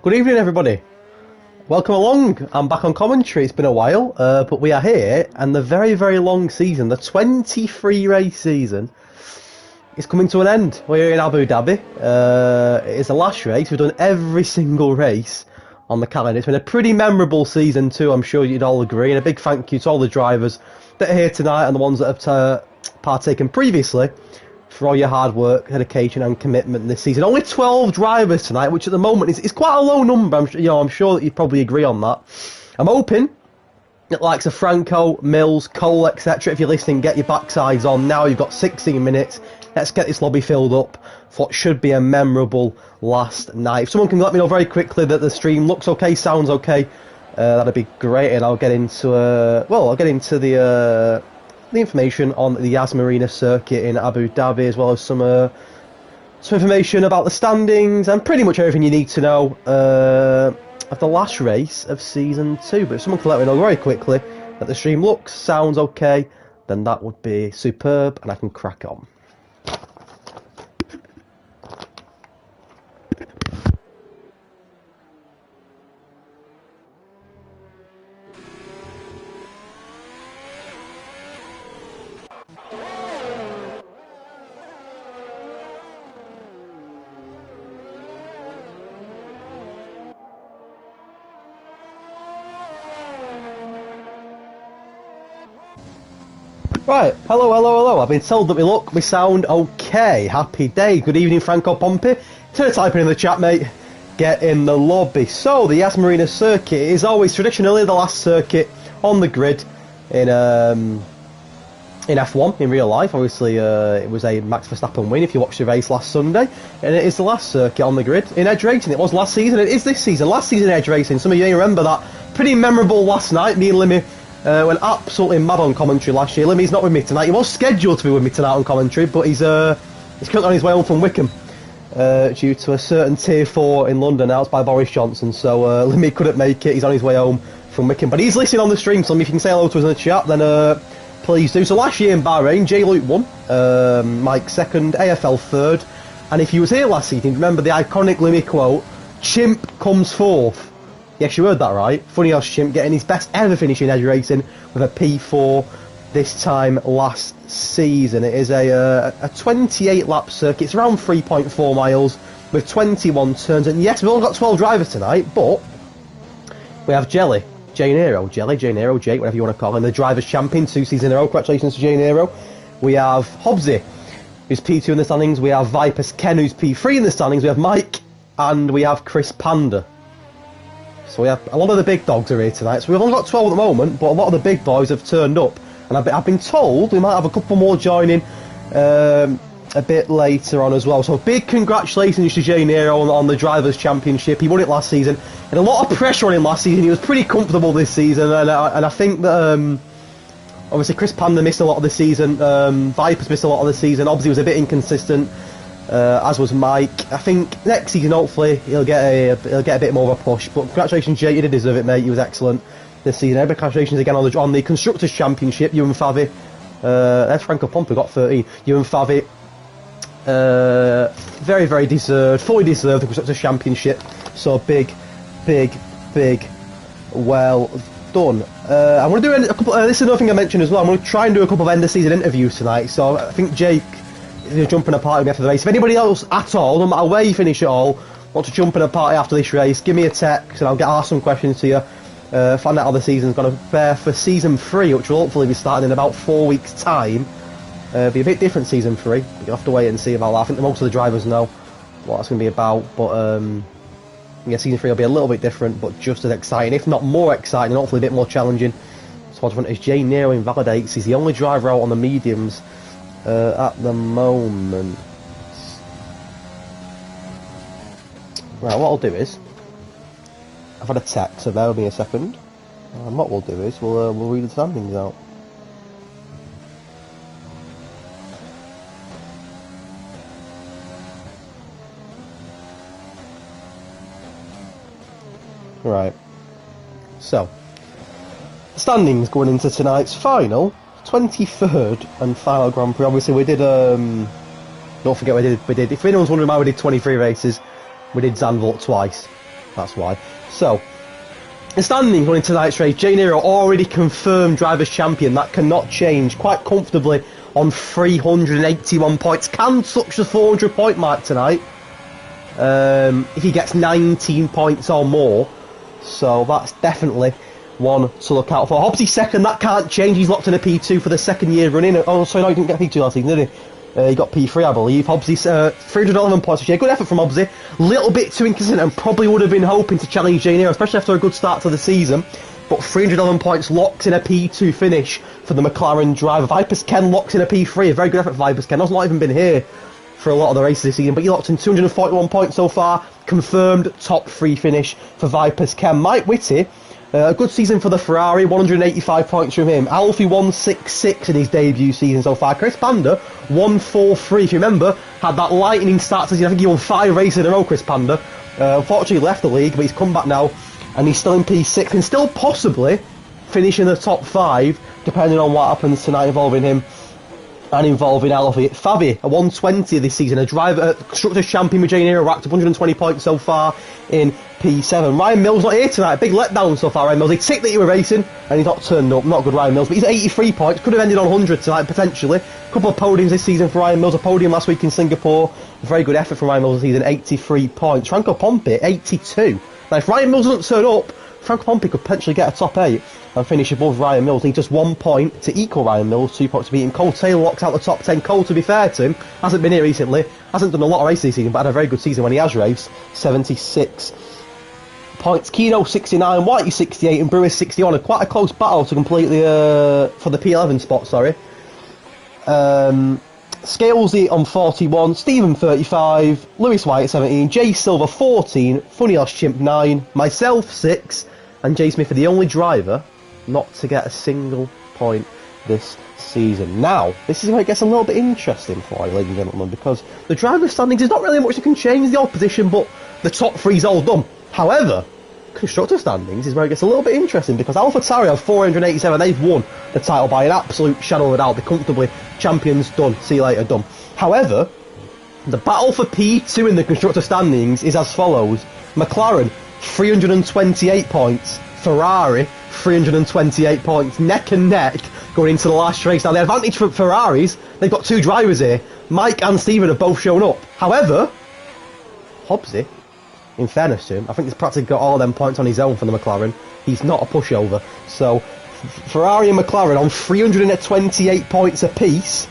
Good evening, everybody. Welcome along. I'm back on commentary. It's been a while, but we are here, and the very, very long season, the 23 race season, is coming to an end. We're here in Abu Dhabi. It is the last race. We've done every single race on the calendar. It's been a pretty memorable season too, I'm sure you'd all agree, and a big thank you to all the drivers that are here tonight and the ones that have partaken previously for all your hard work, dedication and commitment this season. Only 12 drivers tonight, which at the moment is quite a low number. I'm sure that you'd probably agree on that. I'm hoping that likes of Franco, Mills, Cole, etc. If you're listening, get your backsides on now. You've got 16 minutes. Let's get this lobby filled up for what should be a memorable last night. If someone can let me know very quickly that the stream looks okay, sounds okay, that'd be great. And I'll get into the information on the Yas Marina circuit in Abu Dhabi, as well as some information about the standings and pretty much everything you need to know of the last race of season 2. But if someone can let me know very quickly that the stream looks, sounds okay, then that would be superb and I can crack on. Right, hello. I've been told that we sound okay. Happy day. Good evening, Franco Pompey. Turn typing in the chat, mate. Get in the lobby. So, the Yas Marina circuit is always traditionally the last circuit on the grid in F1 in real life. Obviously, it was a Max Verstappen win if you watched the race last Sunday, and it is the last circuit on the grid in Edge Racing. It was last season. It is this season. Last season in Edge Racing. Some of you may remember that pretty memorable last night. Me and Limmy went absolutely mad on commentary last year. Limmy's not with me tonight. He was scheduled to be with me tonight on commentary, but he's currently on his way home from Wickham due to a certain Tier 4 in London announced by Boris Johnson. So Limmy couldn't make it. He's on his way home from Wickham, but he's listening on the stream. So if you can say hello to us in the chat, then please do. So last year in Bahrain, J. Luke won, Mike second, AFL third, and if you was here last season, remember the iconic Limmy quote: "Chimp comes fourth." Yes, you heard that right. Funny how Chimp getting his best ever finish in Edge Racing with a P4 this time last season. It is a 28 lap circuit. It's around 3.4 miles with 21 turns. And yes, we've only got 12 drivers tonight, but we have Jake, whatever you want to call him, the drivers' champion 2 seasons in a row. Congratulations to Jay Nero. We have Hobbsy, who's P2 in the standings. We have Vipers Ken, who's P3 in the standings. We have Mike, and we have Chris Panda. So we have a lot of the big dogs are here tonight. So we've only got 12 at the moment, but a lot of the big boys have turned up. And I've been told we might have a couple more joining a bit later on as well. So big congratulations to Jay Nero on the Drivers' Championship. He won it last season. And a lot of pressure on him last season. He was pretty comfortable this season. And I think that obviously Chris Panda missed a lot of the season. Vipers missed a lot of the season. Obviously was a bit inconsistent. As was Mike. I think next season hopefully he'll get a bit more of a push. But congratulations, Jay, you did deserve it, mate. You was excellent this season. Congratulations again on the Constructors' Championship. You and Favi. There's Franco Pompey got 13. You and Favi. Very, very deserved, fully deserved the Constructors' Championship. So big, well done. I'm going to do a couple. This is another thing I mentioned as well. I'm going to try and do a couple of end of season interviews tonight. So I think Jake is jumping a party after the race. If anybody else at all, no matter where you finish it all, want to jump in a party after this race, give me a text and I'll ask some questions to you. Find out how the season's going to fare for season 3, which will hopefully be starting in about 4 weeks' time. Be a bit different season 3. You'll have to wait and see about that. I think most of the drivers know what that's going to be about, but yeah, season 3 will be a little bit different, but just as exciting, if not more exciting, and hopefully a bit more challenging. So what's front is Jay Nero invalidates. He's the only driver out on the mediums at the moment. Right, what I'll do is, I've had a text, so bear with me a second. And what we'll do is, we'll read the standings out. Right. So, standings going into tonight's final, 23rd and final Grand Prix. Obviously, we did. Don't forget, we did. If anyone's wondering why we did 23 races, we did Zandvoort twice. That's why. So, the standings going into tonight's race. Jay Nero already confirmed drivers' champion. That cannot change quite comfortably on 381 points. Can touch the 400 point mark tonight if he gets 19 points or more. So that's definitely one to look out for. Hobbsy second, that can't change. He's locked in a P2 for the second year running. Oh, sorry, no, he didn't get P2 last season, did he? He got P3, I believe. Hobbsy's 311 points this year. Good effort from Hobbsy. Little bit too inconsistent and probably would have been hoping to challenge Jay Nero, especially after a good start to the season. But 311 points locks in a P2 finish for the McLaren driver. Vipers Ken locks in a P3. A very good effort for Vipers Ken. Has not even been here for a lot of the races this season, but he locked in 241 points so far. Confirmed top 3 finish for Vipers Ken. Mike Whitty, a good season for the Ferrari, 185 points from him. Alfie 166 in his debut season so far. Chris Panda 143. If you remember, had that lightning start to season. I think he won 5 races in a row, Chris Panda. Unfortunately left the league, but he's come back now and he's still in P6 and still possibly finish in the top 5 depending on what happens tonight involving him and involving Alfie. Fabi, a 120 this season, a driver, constructors champion with Jay Nero, racked up 120 points so far in P7. Ryan Mills not here tonight, big letdown so far. Ryan Mills, he'd tick that you were racing and he's not turned up. Not good, Ryan Mills, but he's at 83 points, could have ended on 100 tonight potentially. A couple of podiums this season for Ryan Mills, a podium last week in Singapore. A very good effort from Ryan Mills this season, 83 points. Franco Pompi 82. Now if Ryan Mills doesn't turn up, Franco Pompi could potentially get a top 8 and finish above Ryan Mills. He needs just 1 point to equal Ryan Mills, 2 points to beat him. Cole Taylor locks out the top 10. Cole, to be fair to him, hasn't been here recently, hasn't done a lot of races this season, but had a very good season when he has raced. 76 points. Keno 69, Whitey 68 and Brewer 61. Quite a close battle to complete the for the P11 spot, sorry. Scalesy on 41, Stephen 35, Lewis White 17, Jay Silver 14, Funny Lost Chimp 9, myself 6, and Jay Smith are the only driver not to get a single point this season. Now, this is where it gets a little bit interesting for you, ladies and gentlemen, because the driver standings is not really much that can change the odd position, but the top 3's all done. However, constructor standings is where it gets a little bit interesting, because AlphaTauri have 487, they've won the title by an absolute shadow of a doubt. They're comfortably champions, done, see you later, done. However, the battle for P2 in the constructor standings is as follows. McLaren 328 points, Ferrari 328 points, neck and neck going into the last race. Now the advantage for Ferraris, they've got 2 drivers here. Mike and Stephen have both shown up. However, Hobbsy, in fairness to him, I think he's practically got all them points on his own for the McLaren. He's not a pushover. So Ferrari and McLaren on 328 points apiece,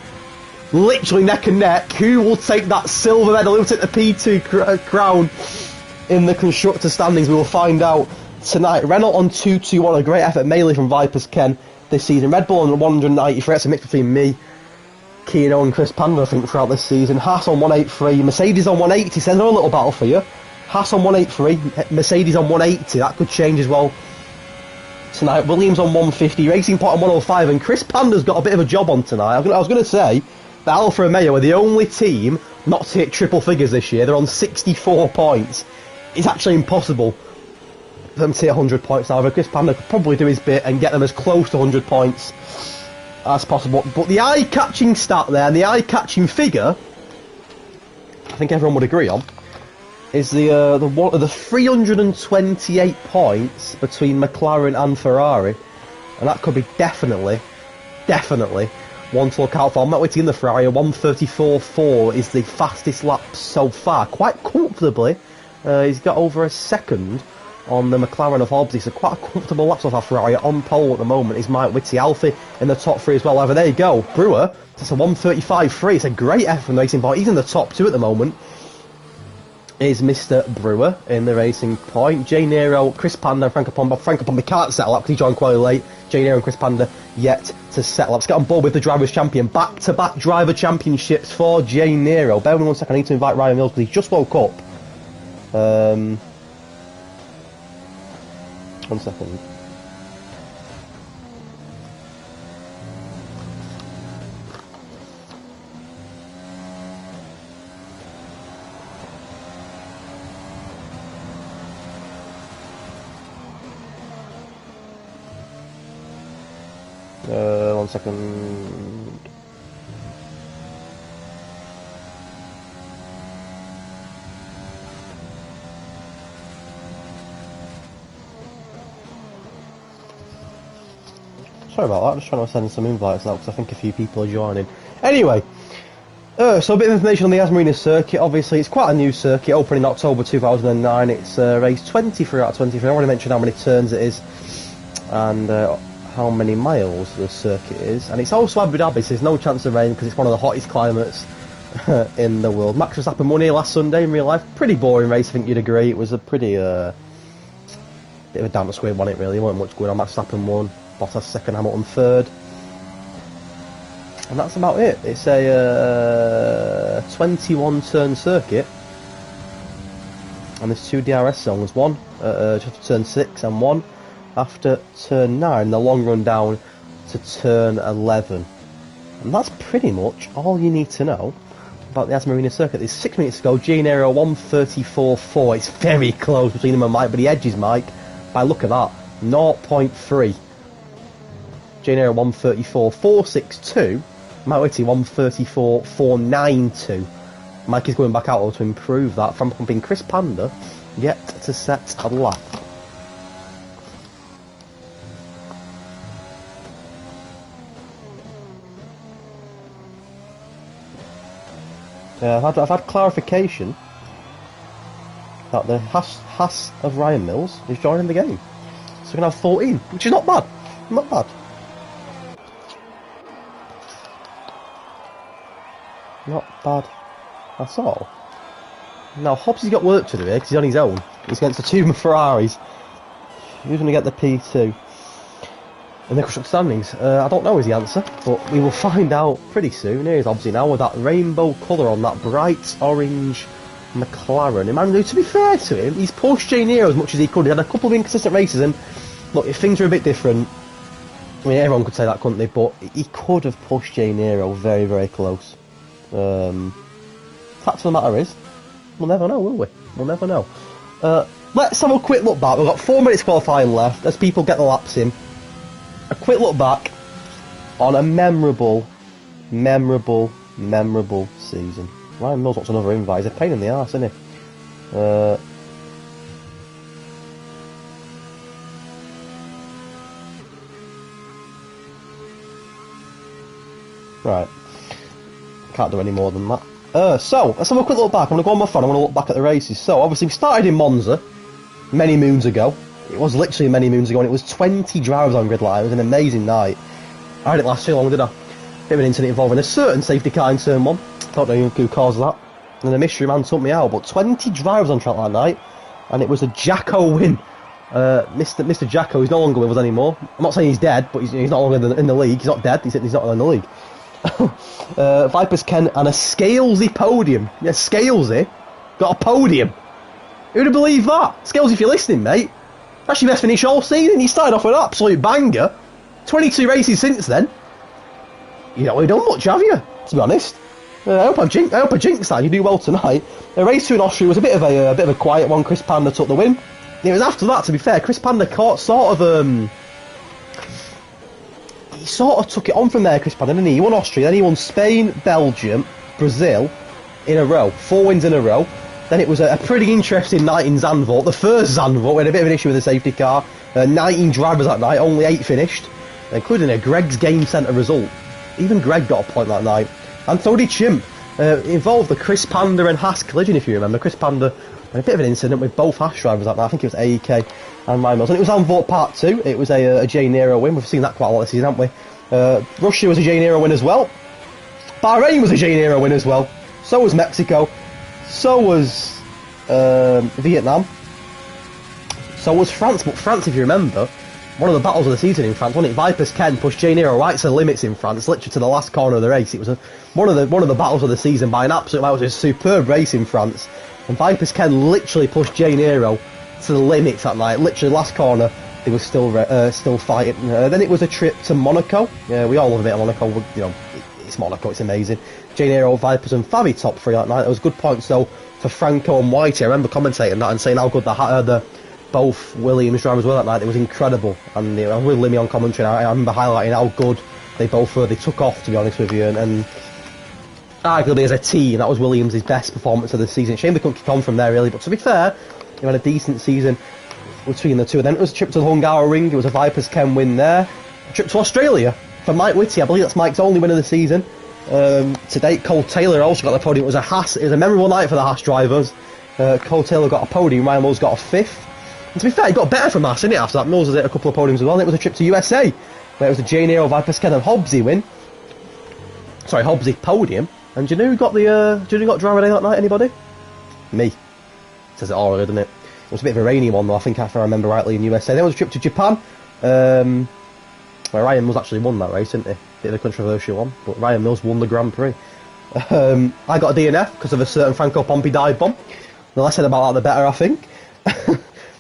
literally neck and neck. Who will take that silver medal? Who will take the P2 crown in the constructor standings? We will find out tonight. Renault on 221, a great effort mainly from Vipers Ken this season. Red Bull on 193, that's a mix between me, Keno and Chris Panda I think throughout this season. Haas on 183, Mercedes on 180, sends another little battle for you. Haas on 183, Mercedes on 180, that could change as well tonight. Williams on 150, Racing Point on 105, and Chris Panda's got a bit of a job on tonight. I was going to say that Alfa Romeo are the only team not to hit triple figures this year. They're on 64 points. It's actually impossible for them to hit 100 points. However, Chris Panda could probably do his bit and get them as close to 100 points as possible. But the eye-catching stat there, and the eye-catching figure, I think everyone would agree on, is the 328 points between McLaren and Ferrari, and that could be definitely one to look out for. Matt Whitty in the Ferrari, 134.4 is the fastest lap so far, quite comfortably. He's got over a second on the McLaren of Hobbs. It's a quite a comfortable lap so far. Ferrari on pole at the moment is Mike Whitty. Alfie in the top 3 as well. However, there you go. Brewer, that's a 135.3. It's a great effort from the Racing Point. He's in the top 2 at the moment. Is Mr. Brewer in the Racing Point. Jay Nero, Chris Panda, and Franco Pompa. Franco Pompa can't settle up because he joined quite late. Jay Nero and Chris Panda yet to settle up. Let's get on board with the Drivers' Champion. Back-to-back driver championships for Jay Nero. Bear with me 1 second. I need to invite Ryan Mills because he just woke up. 1 second. 1 second. Sorry about that, I'm just trying to send some invites now because I think a few people are joining. Anyway, so a bit of information on the Yas Marina circuit. Obviously, it's quite a new circuit, opened in October 2009. It's race 23 out of 23. I want to mention how many turns it is and how many miles the circuit is. And it's also Abu Dhabi, so there's no chance of rain because it's one of the hottest climates in the world. Max Verstappen won here last Sunday in real life. Pretty boring race, I think you'd agree. It was a pretty bit of a down to squid, wasn't it, really? There wasn't much going on. Max Verstappen won. Bottas second, Hamilton third, and that's about it. It's a 21 turn circuit, and there's 2 DRS zones, one just after turn 6 and one after turn 9, the long run down to turn 11, and that's pretty much all you need to know about the Yas Marina circuit. There's 6 minutes to go. Gianero 1:34.4. It's very close between him and Mike, but he edges Mike by look at that, 0.3. Gianero 1:34.462. Mike Whitty 1:34.492. Mike is going back out to improve that from being Chris Panda yet to set a lap. I've had clarification that the Haas of Ryan Mills is joining the game, so we're going to have 14, which is not bad. Not bad. Not bad at all. Now, Hobbs got work to do here because he's on his own. He's against the 2 Ferraris. Who's going to get the P2? In the constructor standings? I don't know is the answer, but we will find out pretty soon. Here's Hobbsy now with that rainbow colour on that bright orange McLaren. And to be fair to him, he's pushed Jay Nero as much as he could. He had a couple of inconsistent races, and look, if things were a bit different, I mean, everyone could say that, couldn't they? But he could have pushed Jay Nero very, very close. Fact of the matter is, we'll never know, will we? We'll never know. Let's have a quick look back. We've got 4 minutes qualifying left as people get the laps in. A quick look back on a memorable season. Ryan Mills wants another invite. He's a pain in the arse, isn't he? Right. Can't do any more than that. So, let's have a quick look back. I'm going to go on my phone, I'm going to look back at the races. So, obviously, we started in Monza many moons ago. It was literally many moons ago, and it was 20 drivers on grid line. It was an amazing night. I didn't last too long, did I? Bit of an incident involving a certain safety car in turn 1. Don't know who caused that. And the mystery man took me out, but 20 drivers on track that night, and it was a Jacko win. Mr. Jacko is no longer with us anymore. I'm not saying he's dead, but he's not longer in the league. He's not dead, he's not in the league. Vipers Ken and a Scalesy podium. Yeah, Scalesy got a podium. Who'd have believed that? Scales, if you're listening, mate, that's your best finish all season. He started off with an absolute banger. 22 races since then. You not really done much, have you? To be honest. I hope I jinxed that. You do well tonight. Race 2 in Austria was a bit of a quiet one. Chris Panda took the win. It was after that, to be fair, Chris Panda sort of took it on from there, Chris Panda, didn't he? He won Austria, then he won Spain, Belgium, Brazil in a row. 4 wins in a row. Then it was a pretty interesting night in Zandvoort. The first Zandvoort, we had a bit of an issue with the safety car. 19 drivers that night, only 8 finished, including a Greg's Game Centre result. Even Greg got a point that night. And so did Chimp. Involved the Chris Panda and Haas collision, if you remember. Chris Panda had a bit of an incident with both Haas drivers that night. I think it was AEK and Ryan Mills. And it was Zandvoort Part 2. It was a Jay Nero win. We've seen that quite a lot this season, haven't we? Russia was a Jay Nero win as well. Bahrain was a Jay Nero win as well. So was Mexico. So was Vietnam. So was France. But France, if you remember, one of the battles of the season in France, wasn't it? Vipers Ken pushed Jay Nero right to the limits in France, literally to the last corner of the race. It was one of the battles of the season by an absolute. It was a superb race in France, and Vipers Ken literally pushed Jay Nero to the limits that night. Literally last corner, they were still fighting. Then it was a trip to Monaco. Yeah, we all love a bit of Monaco. You know, it's Monaco. It's amazing. Jay Nero, Vipers, and Favi top 3 that night. There was good points though for Franco and Whitey. I remember commentating that and saying how good the both Williams drivers were that night. It was incredible, and I was with Limmy on commentary. And I remember highlighting how good they both were. They took off, to be honest with you, and arguably as a team, that was Williams' best performance of the season. Shame they couldn't kick on from there, really. But to be fair, they had a decent season between the two. And then it was a trip to the Hungaroring. It was a Vipers Ken win there. A trip to Australia for Mike Whitty. I believe that's Mike's only win of the season. To date, Cole Taylor also got the podium. It was a memorable night for the Haas drivers. Cole Taylor got a podium. Ryan Mills got a 5th. And to be fair, he got better from Haas, didn't it? After that, Mills had a couple of podiums as well. And it was a trip to USA, where it was a J Nero Vipers Ken and Hobbsy win. Sorry, Hobbsy podium. And do you know who got driver day that night? Anybody? Me. Says it all, really, doesn't it? It was a bit of a rainy one, though. I think, if I remember rightly, in USA. Then it was a trip to Japan, where Ryan Mills actually won that race, didn't he? Bit of a controversial one, but Ryan Mills won the Grand Prix. I got a DNF because of a certain Franco Pompi dive bomb. The less said about that, the better, I think.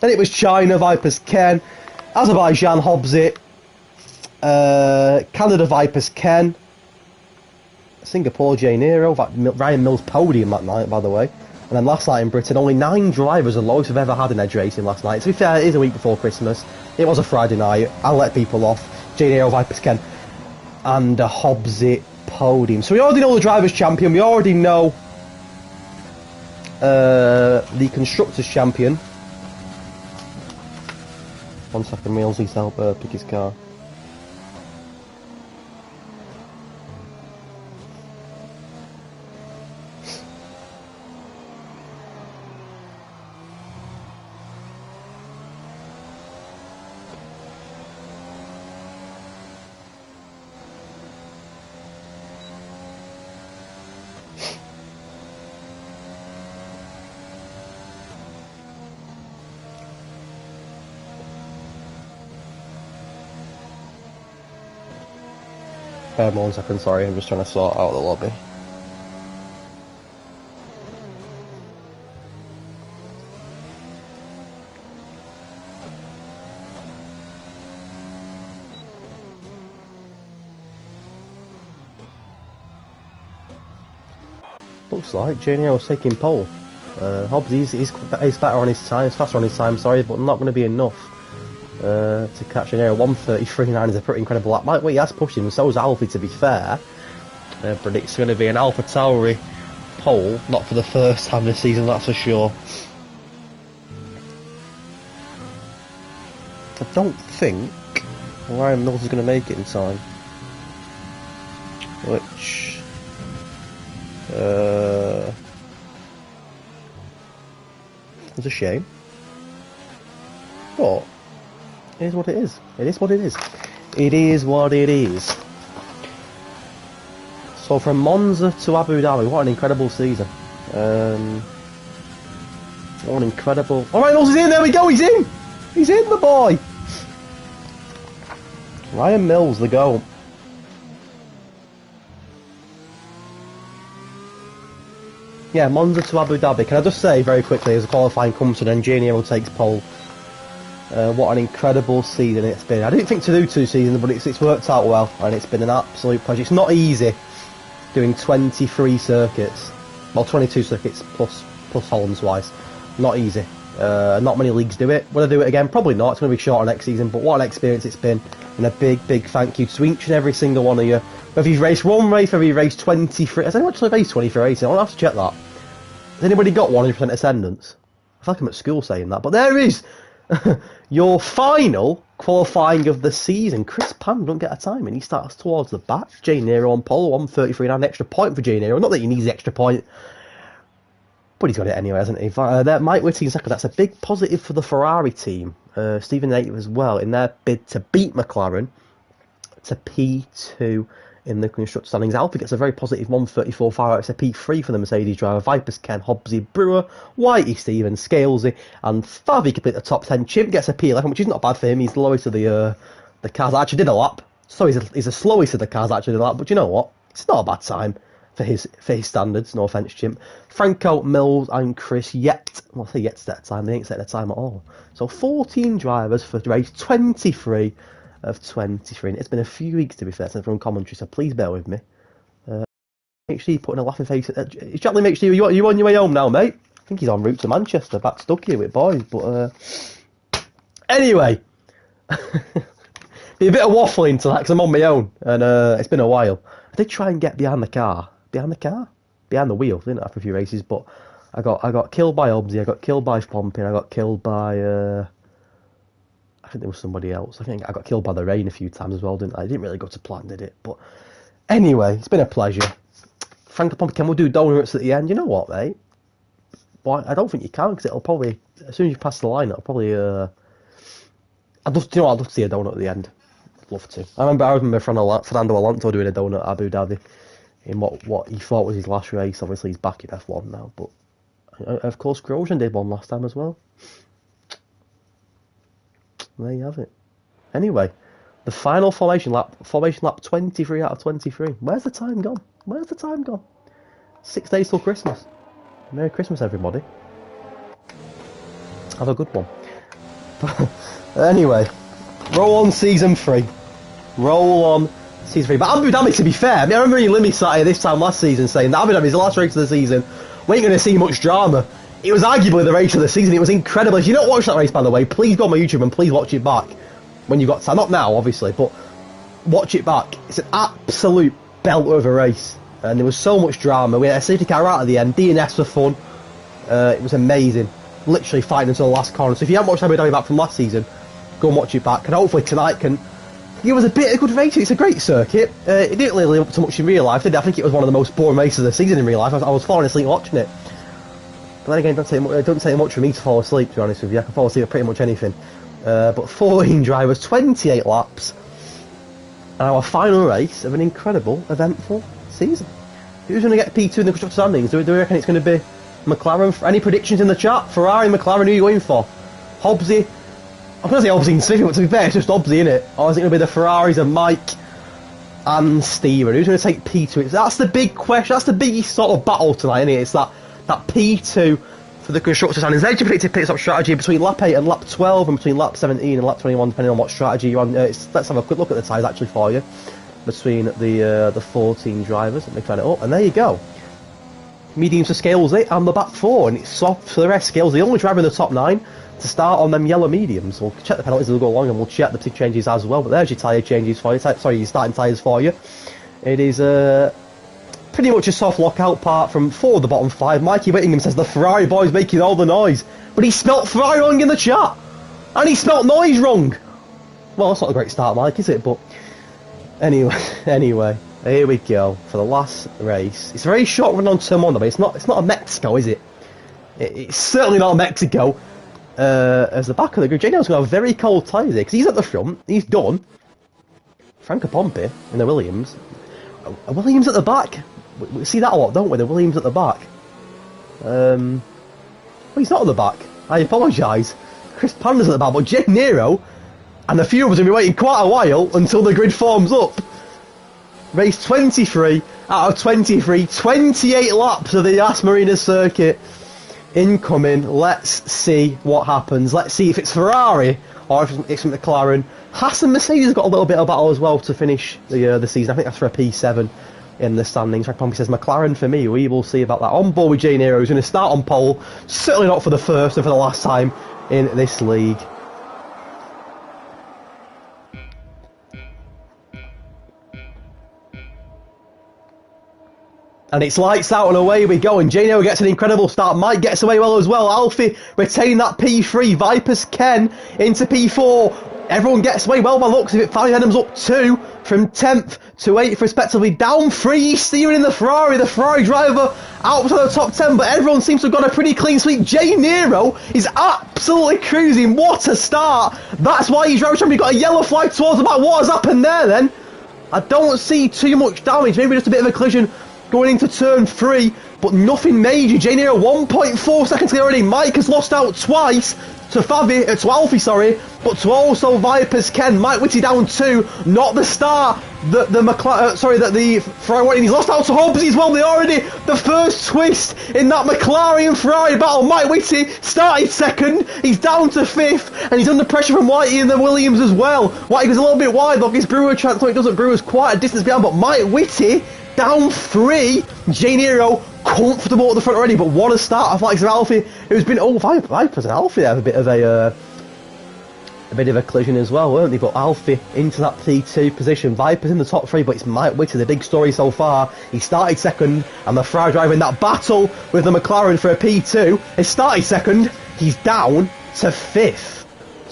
Then it was China, Vipers Ken, Azerbaijan, Hobbsy, Canada, Vipers Ken, Singapore, J Nero, Ryan Mills podium that night, by the way. And then last night in Britain, only 9 drivers, the lowest we've ever had in Edge racing last night. To be fair, it is a week before Christmas. It was a Friday night. I'll let people off. J Nero, Vipers Ken, and a Hobbsy podium. So we already know the drivers' champion. We already know the constructors' champion. 1 second, Wheels needs to help pick his car. Bear 1 second, sorry, I'm just trying to sort out the lobby. Looks like J was taking pole. Hobbs, he's better on his time, he's faster on his time, sorry, but not going to be enough. To catch an air 1:33.9 is a pretty incredible lap. Mike, he has pushed him, and so is Alfie, to be fair. But it's going to be an Alpha Tauri pole, not for the first time this season, that's for sure. I don't think Ryan Mills is going to make it in time. Which... it's a shame. But... it is what it is. It is what it is. It is what it is. So from Monza to Abu Dhabi, what an incredible season. What an incredible... Alright, Mills is in, there we go, he's in! He's in, the boy! Ryan Mills, the goal. Yeah, Monza to Abu Dhabi. Can I just say very quickly, as a qualifying comes to then, J Nero takes pole. What an incredible season it's been. I didn't think to do 2 seasons, but it's worked out well, and it's been an absolute pleasure. It's not easy doing 23 circuits, well 22 circuits plus Hollands wise. Not easy. Not many leagues do it. Will I do it again? Probably not. It's going to be shorter next season, but what an experience it's been, and a big thank you to each and every single one of you. Whether you've raced one race, whether you've raced 23... has anyone actually raced 23 races? I'll have to check that. Has anybody got 100% attendance? I feel like I'm at school saying that, but there is your final qualifying of the season. Chris Pan don't get a time, and he starts towards the back. J Nero on pole, 1:33, an extra point for J Nero. Not that he needs the extra point, but he's got it anyway, hasn't he? Mike Whitty in second. That's a big positive for the Ferrari team. Stephen Native as well, in their bid to beat McLaren to P2 in the constructor standings. Alpha gets a very positive 1:34.5. It's a P3 for the Mercedes driver. Vipers Ken, Hobbsy, Brewer, Whitey, Stephen, Scalesy, and Favi complete the top 10. Chimp gets a P11, which is not bad for him. He's the lowest of the cars that actually did a lap. So he's the slowest of the cars that actually did a lap. But you know what? It's not a bad time for his standards. No offence, Chimp. Franco, Mills, and Chris yet. Well, I say yet set a time. They ain't set a time at all. So 14 drivers for race 23 of 23. And it's been a few weeks, to be fair, since from commentary, so please bear with me. Make sure you're putting a laughing face at... Chatley, make sure you on your way home now, mate. I think he's en route to Manchester, back stuck here with boys, but Anyway, be a bit of waffling tonight because I'm on my own and it's been a while. I did try and get behind the wheel, didn't I, after a few races, but I got killed by Obsy, I got killed by Pompey, I got killed by I think there was somebody else. I think I got killed by the rain a few times as well, didn't I? It didn't really go to plan, did it? But anyway, it's been a pleasure. Frank Pompey, can we do donuts at the end? You know what, mate? Well, I don't think you can because it'll probably, as soon as you pass the line, it'll probably I'd love to see a donut at the end. I'd love to. I remember Fernando Alonso doing a donut at Abu Dhabi in what he thought was his last race. Obviously, he's back in F1 now, but of course, Grosjean did one last time as well. There you have it. Anyway, the final formation lap 23 out of 23. Where's the time gone? 6 days till Christmas. Merry Christmas, everybody. Have a good one. Anyway, roll on season 3. But Abu Dhabi, to be fair, I remember Limmy sat here this time last season saying that Abu Dhabi's the last race of the season. We ain't going to see much drama. It was arguably the race of the season. It was incredible. If you don't watch that race, by the way, please go on my YouTube and please watch it back when you've got time. Not now, obviously, but watch it back. It's an absolute belt of a race. And there was so much drama. We had a safety car right at the end. DNS for fun. It was amazing. Literally fighting until the last corner. So if you haven't watched Abu Dhabi back from last season, go and watch it back. And hopefully tonight can give us a bit of good racing. It's a great circuit. It didn't really live up to much in real life, did it? I think it was one of the most boring races of the season in real life. I was falling asleep watching it. But then again, it don't take much for me to fall asleep, to be honest with you. I can fall asleep at pretty much anything. But 14 drivers, 28 laps. And our final race of an incredible, eventful season. Who's going to get P2 in the constructor standings? Do we reckon it's going to be McLaren? Any predictions in the chat? Ferrari, McLaren, who are you going for? Hobbsy? I'm going to say Hobbsy and Smith, but to be fair, it's just Hobbsy, innit? Or is it going to be the Ferraris of Mike and Steven? Who's going to take P2? That's the big question. That's the big sort of battle tonight, isn't it? It's that P2 for the constructor standings. Hedge predicted pit stop strategy between lap 8 and lap 12 and between lap 17 and lap 21, depending on what strategy you're on. Let's have a quick look at the tyres actually for you. Between the 14 drivers. Let me turn it up, and there you go. Mediums to Scales it, and the back 4, and it's soft for the rest. Scales the only driver in the top 9 to start on them yellow mediums. We'll check the penalties as we go along, and we'll check the changes as well. But there's your tyre changes for you. Your starting tyres for you. It is pretty much a soft lockout part from 4 of the bottom 5. Mikey Whittingham says the Ferrari boy's making all the noise, but he spelt Ferrari wrong in the chat, and he spelt noise wrong. Well, that's not a great start, Mike, is it? But Anyway, here we go for the last race. It's a very short run on turn 1, but it's not a Mexico, is it? It's certainly not a Mexico. As the back of the grid, J-Neo's going to have very cold tyres here because he's at the front. He's done. Franco Pompey in the Williams. A Williams at the back. We see that a lot, don't we? The Williams at the back. Well, he's not at the back. I apologise. Chris Pander's at the back, but J Nero and a few of us will be waiting quite a while until the grid forms up. Race 23 out of 23, 28 laps of the Yas Marina circuit incoming. Let's see what happens. Let's see if it's Ferrari or if it's McLaren. Haas and Mercedes have got a little bit of battle as well to finish the season. I think that's for a P7 in the standings. Frank Pompey says McLaren for me. We will see about that. On board with Jay Nero, who's going to start on pole. Certainly not for the first and for the last time in this league. And it's lights out and away we go, and J-Nero gets an incredible start. Mike gets away well as well. Alfie retaining that P3. Vipers Ken into P4. Everyone gets away well by looks of it. Fanny Adams up 2 from 10th to 8th respectively. Down 3, steering in the Ferrari. The Ferrari driver out to the top 10, but everyone seems to have got a pretty clean sweep. J-Nero is absolutely cruising. What a start. That's why he's driver champion. Got a yellow flag towards the back. What has happened there then? I don't see too much damage. Maybe just a bit of a collision going into turn 3, but nothing major. J Nero 1.4 seconds clear already. Mike has lost out twice to Alfie, but to also Vipers Ken. Mike Whitty down 2, not the start that the Ferrari wanted. He's lost out to Hobbs as well. They already the first twist in that McLaren Ferrari battle. Mike Whitty started 2nd, he's down to 5th, and he's under pressure from Whitey and the Williams as well. Whitey goes a little bit wide, though his Brewer chance, so it doesn't. Brewer's quite a distance behind, but Mike Whitty down 3. J Nero comfortable at the front already, but what a start of like Alfie, who's been Vipers and Alfie have a bit of a a bit of a collision as well, weren't they? But Alfie into that P2 position. Viper's in the top 3, but it's Mike Whitty, the big story so far. He started second, and the Ferrari driver in that battle with the McLaren for a P2 has started second. He's down to 5th.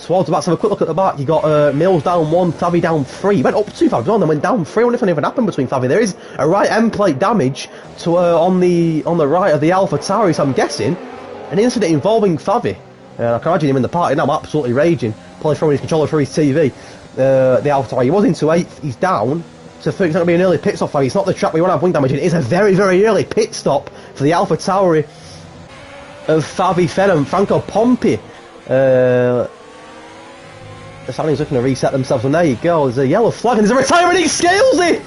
Towards the back, so have a quick look at the back. You got Mills down 1, Favi down 3. He went up 2 Favi, then went down 3. I wonder if anything happened between Favi. There is a right end plate damage to on the right of the Alpha Tauri, so I'm guessing an incident involving Favi. I can imagine him in the party now, I'm absolutely raging, probably throwing his controller through his TV. The Alpha Tauri, he was into 8th, he's down to 3rd. It's not going to be an early pit stop for Favi. It's not the track we want to have wing damage in. It is a very, very early pit stop for the Alpha Tauri of Favi Fenn and Franco Pompi. The Saudis looking to reset themselves, and there you go. There's a yellow flag, and there's a retirement. He scales it.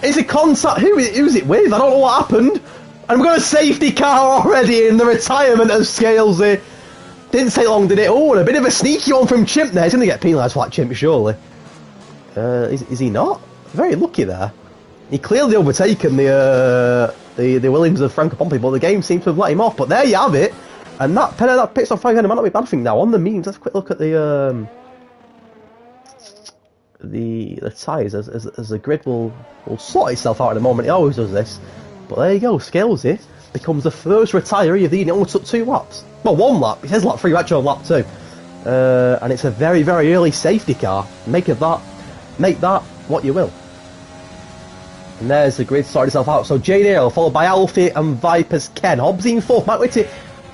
It's a contact. Who's it with? I don't know what happened. And we've got a safety car already in the retirement of Scalesy. Didn't take long, did it? Oh, and a bit of a sneaky one from Chimp there. He's going to get penalised for that Chimp, surely. Is he not? Very lucky there. He clearly overtaken the Williams of Franco Pompi, but the game seems to have let him off. But there you have it. And that pit stop flag might not be a bad thing now. On the memes, let's quick look at the tyres as the grid will sort itself out in a moment. It always does this, but there you go. Scalesy becomes the first retiree of the evening. It only took 2 laps, well, 1 lap. It says lap 3, actually on lap 2, and it's a very, very early safety car. Make that what you will. And there's the grid sorted itself out. So Jane Earl followed by Alfie and Viper's Ken. Hobbsy in 4th. Mike Whitty,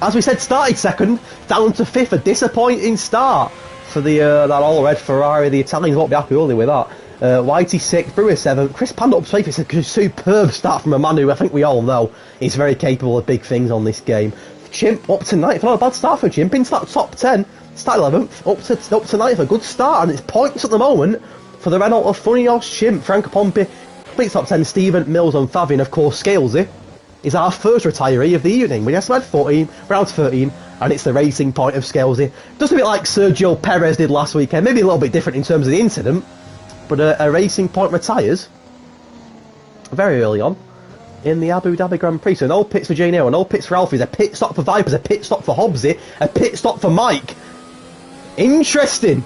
as we said, started 2nd, down to 5th. A disappointing start for the that all-red Ferrari. The Italians won't be happy, will they, with that? Whitey 6th, Brewer 7th, Chris Panda up 8th. It's a superb start from a man who I think we all know is very capable of big things on this game. Chimp up to 9th, not a bad start for Chimp, into that top 10, start 11th, up to 9th, a good start, and it's points at the moment for the Renault of Funny Horse Chimp. Franco Pompi completes top 10, Stephen, Mills and Favi, and of course Scalesy is our first retiree of the evening. We just had 14, round 13, and it's the racing point of Scalesy. Just a bit like Sergio Perez did last weekend, maybe a little bit different in terms of the incident, but a racing point retires very early on in the Abu Dhabi Grand Prix. So no pits for Jane Earl, no pits for Alfie, a pit stop for Vipers, a pit stop for Hobbsy, a pit stop for Mike. Interesting.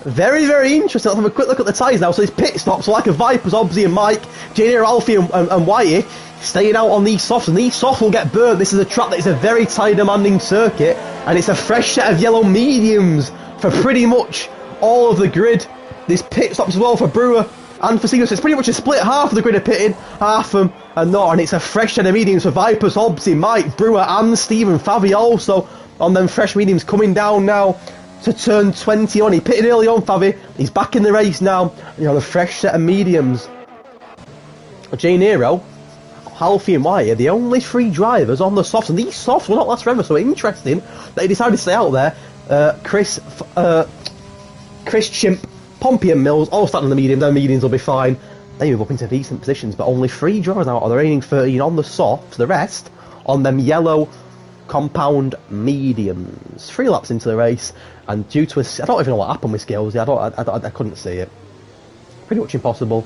Very, very interesting. Let's have a quick look at the tyres now. So these pit stops are like a Vipers, Hobbsy and Mike, Jane Earl, Alfie and Whitey staying out on these softs, and these softs will get burnt. This is a track that is a very tyre demanding circuit, and it's a fresh set of yellow mediums for pretty much all of the grid. There's pit stops as well for Brewer and for Seagull, so it's pretty much a split. Half of the grid are pitted, half of them are not, and it's a fresh set of mediums for Vipers, Hobbsy, Mike, Brewer and Stephen Favi also on them fresh mediums coming down now to turn 21. He pitted early on, Favi. He's back in the race now. You know, the fresh set of mediums. Jane Earl, Alfie and White are the only 3 drivers on the softs, and these softs will not last forever, so interesting that they decided to stay out there. Chris Chimp, Pompi and Mills all starting on the medium. Their mediums will be fine. They move up into decent positions, but only 3 drivers now are the remaining 13 on the softs, the rest on them yellow compound mediums. 3 laps into the race, and due to I don't even know what happened with Scalesy. I couldn't see it. Pretty much impossible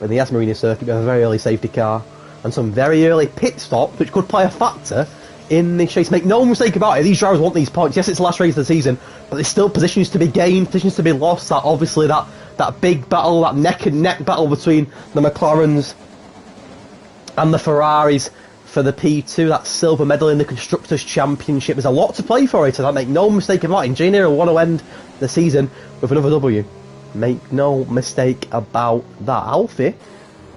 with the Yas Marina circuit. We have a very early safety car and some very early pit stops, which could play a factor in this race. Make no mistake about it, these drivers want these points. Yes, it's the last race of the season, but there's still positions to be gained, positions to be lost. That obviously that big battle, that neck and neck battle between the McLarens and the Ferraris for the P2, that silver medal in the Constructors' Championship. There's a lot to play for it, and I make no mistake about it. And Jane will want to end the season with another W. Make no mistake about that. Alfie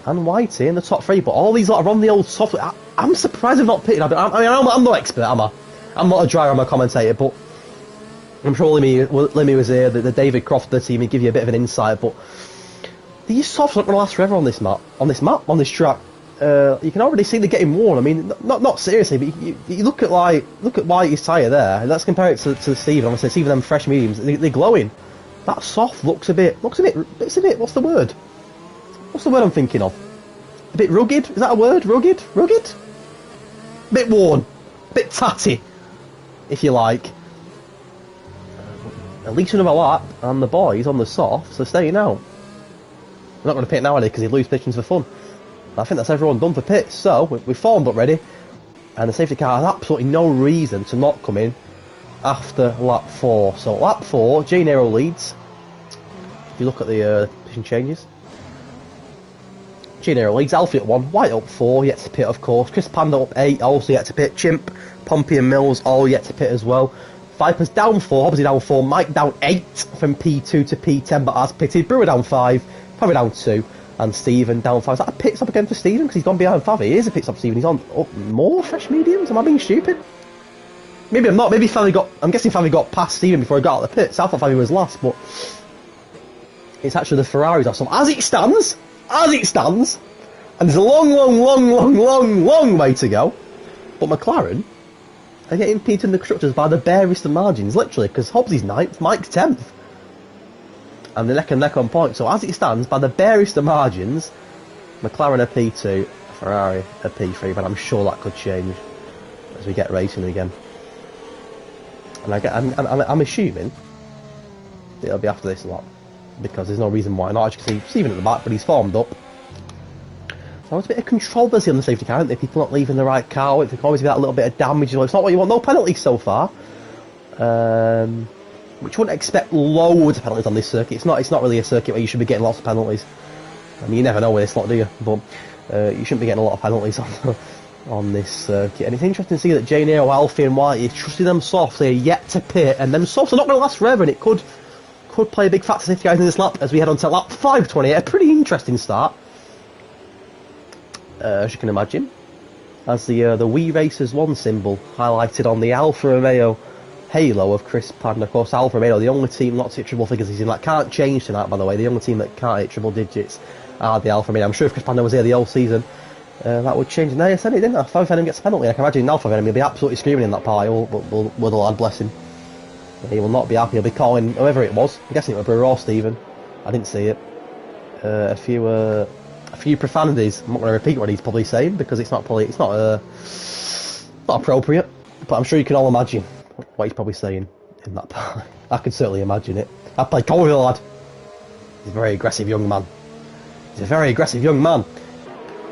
and Whitey in the top 3, but all these lot are on the old software. I'm surprised they've not pitted. I'm no expert, am I? I'm not a driver, I'm a commentator, but I'm sure Limmy was here, the David Croft of the team, he'd give you a bit of an insight, but these softs aren't going to last forever on this track. You can already see they're getting worn. I mean, not seriously, but you look at Whitey's tyre there, and let's compare it to Steve. Obviously, Steve them fresh mediums, they're glowing. That soft looks a bit. What's the word? What's the word I'm thinking of? A bit rugged? Is that a word? Rugged? A bit worn, a bit tatty, if you like. At least another lap, and the boys on the softs are staying out. We're not going to pit now, because they lose positions for fun. I think that's everyone done for pits, so we've formed up ready, and the safety car has absolutely no reason to not come in after lap 4. So lap 4, J Nero leads. If you look at the position changes, J Nero leads, Alfie at 1, White up 4, yet to pit of course, Chris Panda up 8, also yet to pit, Chimp, Pompey and Mills all yet to pit as well. Viper's down 4, obviously down 4, Mike down 8 from P2 to P10 but has pitted, Brewer down 5, Favi down 2, and Stephen down 5. Is that a pit stop again for Stephen? Because he's gone behind Favi. It is a pit stop for Stephen. He's on up more fresh mediums. Am I being stupid? Maybe I'm not. Maybe Favi got... I'm guessing Favi got past Stephen before he got out of the pits. I thought Favi was last, but... It's actually the Ferraris or something. As it stands, and there's a long way to go, but McLaren are getting beaten in the constructors by the barest of margins, literally, because Hobbs' 9th, Mike's 10th. And they're neck and neck on points. So as it stands, by the barest of margins, McLaren are P2, Ferrari are P3, but I'm sure that could change as we get racing again. And I'm assuming it'll be after this a lot, because there's no reason why not. As you can see, Stephen at the back, but he's formed up. So there's a bit of controversy on the safety car, aren't there? People not leaving the right car, there can always be that little bit of damage. It's not what you want, no penalties so far. Which you wouldn't expect loads of penalties on this circuit. It's not really a circuit where you should be getting lots of penalties. I mean, you never know with this lot, do you? But you shouldn't be getting a lot of penalties on this circuit. And it's interesting to see that J Nero, Alfie and White is trusting them softs. They're yet to pit, and them softs are not going to last forever, and it could play a big factor safety guys in this lap as we head on to lap 528. A pretty interesting start. As you can imagine, as the We Racers 1 symbol highlighted on the Alfa Romeo halo of Chris Panda. Of course, Alfa Romeo, the only team not to hit triple figures this season. That can't change tonight, by the way. The only team that can't hit triple digits are the Alfa Romeo. I'm sure if Chris Panda was here the whole season, that would change. And I said it, didn't I? If Venom gets a penalty, I can imagine Alfa Venom will be absolutely screaming in that pile, but will the lad, bless him. He will not be happy. He'll be calling whoever it was. I'm guessing it was Brewer or Stephen. I didn't see it. A few profanities. I'm not going to repeat what he's probably saying because it's not appropriate. But I'm sure you can all imagine what he's probably saying in that part. I can certainly imagine it. I played golf with the lad. He's a very aggressive young man.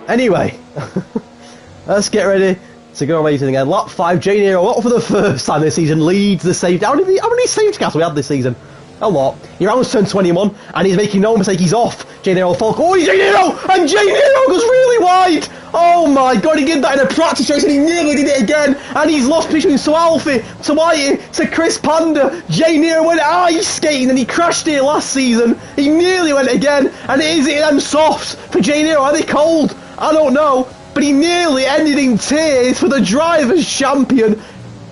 Anyway, let's get ready to go racing again. Lap 5, J Nero, what for the first time this season, leads the safety. How many safety cars we had this season? A lot. He rounds turn 21 and he's making no mistake, he's off. J Nero Falk. Oh, J Nero! And J Nero goes really wide! Oh my god, he did that in a practice race and he nearly did it again. And he's lost position to Alfie, to Whitey, to Chris Panda. J Nero went ice skating and he crashed here last season. He nearly went again. And is it them softs for J Nero? Are they cold? I don't know. But he nearly ended in tears for the Drivers' Champion.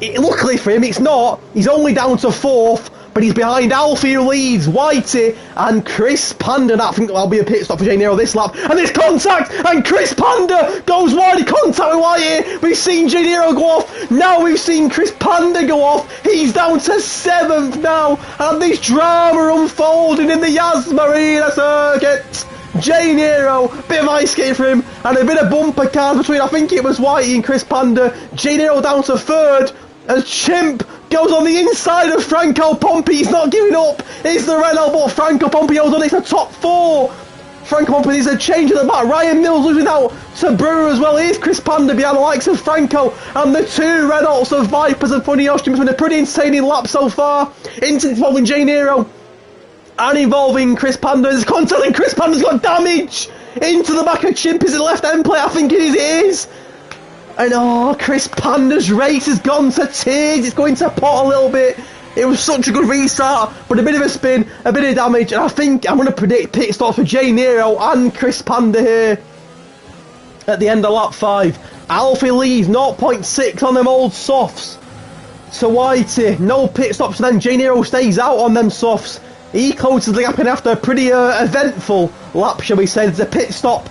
Luckily for him, it's not. He's only down to 4th. But he's behind Alfie, who leads, Whitey, and Chris Panda. I think that'll be a pit stop for J Nero this lap. And there's contact, and Chris Panda goes wide. Contact with Whitey. We've seen J Nero go off. Now we've seen Chris Panda go off. He's down to 7th now. And this drama unfolding in the Yas Marina circuit. J Nero, bit of ice skating for him, and a bit of bumper cars between, I think it was Whitey and Chris Panda. J Nero down to 3rd, as Chimp goes on the inside of Franco Pompey. He's not giving up. It's the Renault, but Franco Pompey holds on. It's the top 4. Franco Pompey needs a change at the back. Ryan Mills losing out to Brewer as well. Here's Chris Panda behind the likes of Franco, and the 2 Renaults of Vipers and Funny Ostrims. Been a pretty entertaining lap so far. Involving J Nero and involving Chris Panda. There's contact and Chris Panda's got damage into the back of Chimp. Is it left end plate? I think it is. And Chris Panda's race has gone to tears. It's going to pot a little bit. It was such a good restart, but a bit of a spin, a bit of damage, and I think I'm going to predict pit stops for J Nero and Chris Panda here at the end of lap 5. Alfie leaves 0.6 on them old softs to Whitey. No pit stops, and then J Nero stays out on them softs. He closes the gap in after a pretty eventful lap, shall we say. There's a pit stop.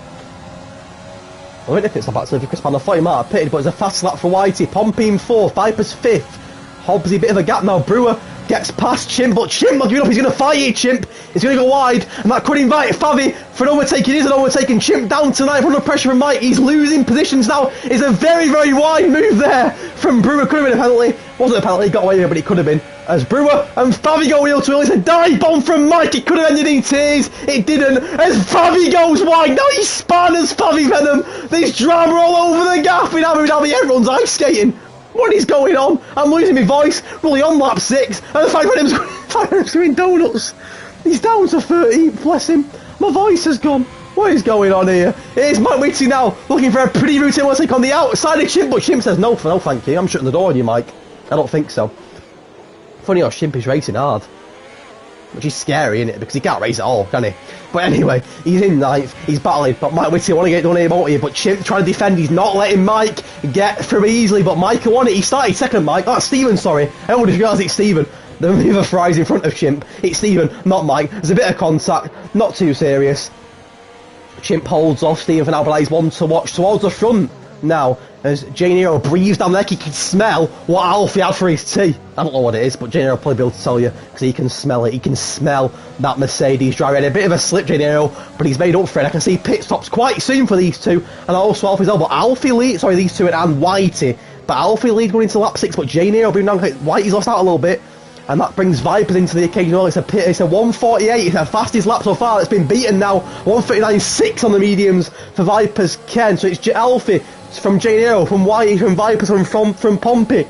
I went to pit stop actually for Chris Panda. I thought he might have pitted, but it's a fast lap for Whitey. Pompey in 4th, Vipers 5th. Hobbsy, bit of a gap now. Brewer gets past Chimp, but Chimp not giving up. He's going to fight here, Chimp. He's going to go wide, and that could invite Favi for an overtake. It is an overtaking. Chimp down tonight under pressure from Mike. He's losing positions now. It's a very, very wide move there from Brewer. Could have been a penalty. Wasn't a penalty. He got away with it, but it could have been. As Brewer and Favi go wheel to wheel. It's a dive bomb from Mike. It could have ended in tears. It didn't. As Favi goes wide. Now he's spun as Favi Venom. There's drama all over the gap in Abu Dhabi. Everyone's ice skating. What is going on? I'm losing my voice. We're only on lap 6, and Five doing donuts. He's down to 13th, bless him. My voice has gone. What is going on here? Here's Mike Whitty now, looking for a pretty routine one take on the outside of Chimp, but Chimp says no thank you. I'm shutting the door on you, Mike. I don't think so. Funny how Chimp is racing hard. Which is scary, isn't it? Because he can't race at all, can he? But anyway, he's in 9th, he's battling, but Mike Whitty, I want to get done here, won't he? But Chimp trying to defend, he's not letting Mike get through easily, but Mike won it, he started second, Mike. That's Stephen, sorry. I already realised it's Stephen. The other fries in front of Chimp. It's Stephen, not Mike. There's a bit of contact, not too serious. Chimp holds off Stephen for now, but he's one to watch towards the front now. As Jane Hero breathes down there, he can smell what Alfie had for his tea. I don't know what it is, but Jane Hero will probably be able to tell you, because he can smell it. He can smell that Mercedes driver. He had a bit of a slip, Jane Hero, but he's made up for it. I can see pit stops quite soon for these two, and also Alfie's well, but Alfie leads, sorry, these two and Whitey. But Alfie leads going into lap 6, but Jane Hero being down, Whitey's lost out a little bit. And that brings Vipers into the occasion. It's a 148. It's the fastest lap so far. It's been beaten now. 139.6 on the mediums for Vipers Ken. So it's Alfie from Jane Hero, from Whitey, from Vipers, from Pompey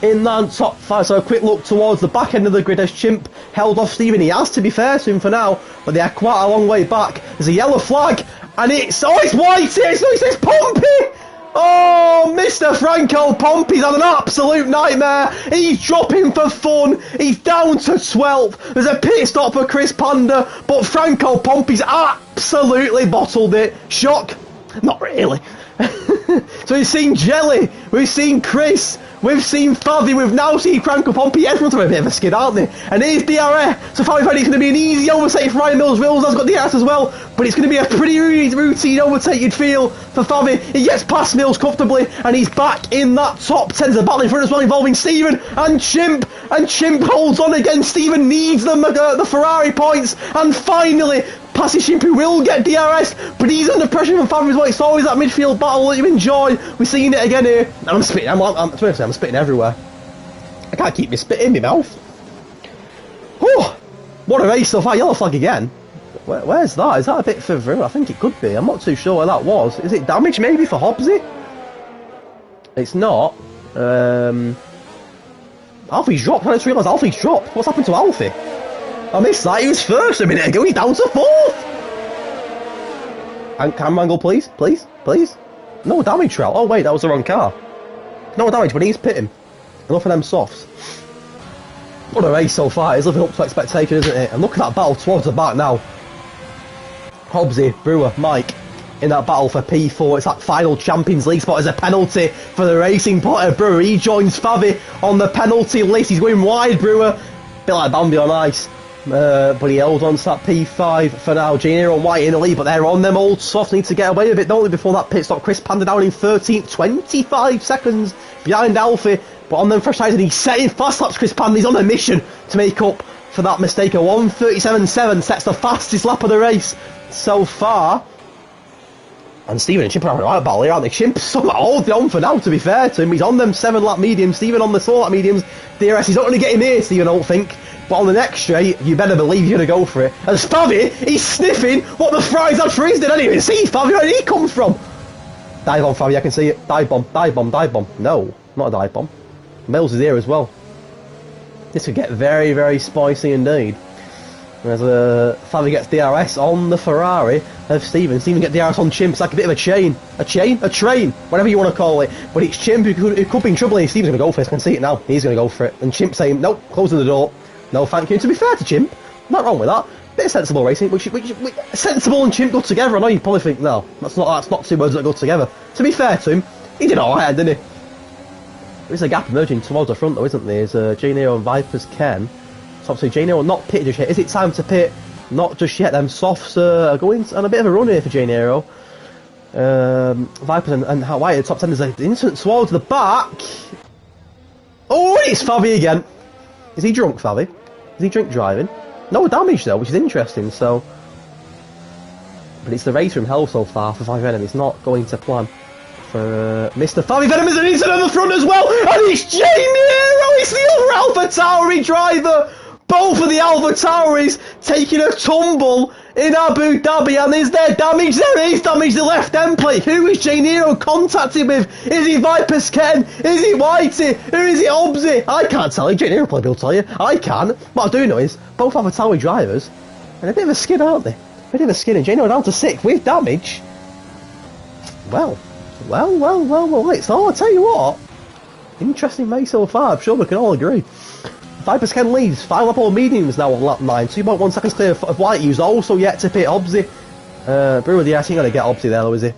in that top 5. So a quick look towards the back end of the grid as Chimp held off Stephen. He has, to be fair to him for now, but they are quite a long way back. There's a yellow flag, and it's Whitey. It's Pompey. Oh, Mr. Franco Pompey's had an absolute nightmare. He's dropping for fun. He's down to 12th. There's a pit stop for Chris Panda, but Franco Pompey's absolutely bottled it. Shock? Not really. So we've seen Jelly, we've seen Chris, we've seen Favi, we've now seen Franco Pompey. Everyone's on a bit of a skid, aren't they? And here's DRS. So Favi Freddy's going to be an easy overtake for Ryan Mills. Mills has got DRS as well, but it's going to be a pretty routine overtake, you'd feel, for Favi. He gets past Mills comfortably, and he's back in that top 10. There's a battle in front as well involving Stephen and Chimp. And Chimp holds on again. Stephen needs the Ferrari points, and finally passes Chimp, who will get DRS, but he's under pressure from Favi as well. It's always that midfield battle that you enjoy. We're seeing it again here. And I'm spitting. I'm spitting everywhere. I can't keep me spitting in my mouth. Whew. What a race so far. Yellow flag again. Where's that? Is that a bit further? I think it could be. I'm not too sure where that was. Is it damage maybe for Hobbsy? It's not. Alfie's dropped. I just realised Alfie's dropped. What's happened to Alfie? I missed that. He was first a minute ago. He's down to 4th. And camera angle, please. No damage, Trell. Oh wait, that was the wrong car. No damage, but he's pitting. Enough of them softs. What a race so far. It's living up to expectation, isn't it? And look at that battle towards the back now. Hobbsy, Brewer, Mike in that battle for P4. It's that final Champions League spot as a penalty for the Racing Potter. Brewer, he joins Favi on the penalty list. He's going wide, Brewer. Bit like Bambi on ice. But he held on to that P5 for now. Junior and White in the lead, but they're on them old softs. Need to get away with it, don't they, before that pit stop. Chris Panda down in 13th, 25 seconds behind Alfie, but on them fresh tires, and he's setting fast laps. Chris Panda, he's on a mission to make up for that mistake. A 1:37.7 sets the fastest lap of the race so far. And Stephen and Chimp are having a right battle here, aren't they? Chimp somehow holding on for now, to be fair to him. He's on them 7-lap mediums, Stephen on the 4-lap mediums. DRS, he's not going to get him here, Stephen, I don't think. But on the next straight, you better believe you're going to go for it. As Favi, he's sniffing what the fries had for his, didn't even see Favi, where did he come from? Dive bomb, Favi, I can see it. Dive bomb, dive bomb, dive bomb. No, not a dive bomb. Mills is here as well. This could get very, very spicy indeed. As Favi gets DRS on the Ferrari of Stephen. Stephen gets DRS on Chimp. It's like a bit of a chain. A train, whatever you want to call it. But it's Chimp who could be in trouble here. Stephen's going to go for it. I can see it now. He's going to go for it. And Chimp saying, nope, closing the door. No, thank you. To be fair to Chimp, not wrong with that. Bit of sensible racing, which sensible and Chimp go together. I know you probably think, no, that's not two words that go together. To be fair to him, he did alright, didn't he? There's a gap emerging towards the front though, isn't there? There's J Nero and Vipers Ken. So obviously J Nero not pitted just yet. Is it time to pit? Not just yet. Them softs are going on a bit of a run here for J Nero. Vipers and White at the top 10. There's an incident towards the back. Oh, it's Favi again. Is he drunk, Favi? Is he drink driving? No damage though, which is interesting, so... But it's the race from hell so far for Favi Venom. It's not going to plan for Mr. Favi Venom. Is an incident on the front as well, and it's Jamie Hero! It's the other Alpha Tauri driver! Both of the AlphaTauris taking a tumble in Abu Dhabi, and is there damage? There is damage to the left end plate. Who is Jay Nero contacting with? Is he Viper's Ken? Is he Whitey? Who is it, Obsy? I can't tell you. Jay Nero probably will tell you. I can. What I do know is both AlphaTauri drivers are a bit of a skin, aren't they? A bit of a skin, and Jay Nero down to 6th with damage. Well. So I'll tell you what. Interesting race so far. I'm sure we can all agree. Viper's Ken leads, 5 lap all mediums now on lap 9, 2.1 seconds clear of White, who's also yet to pit Obsy. Brewer, yeah, I think going to get Obsy there though, is he?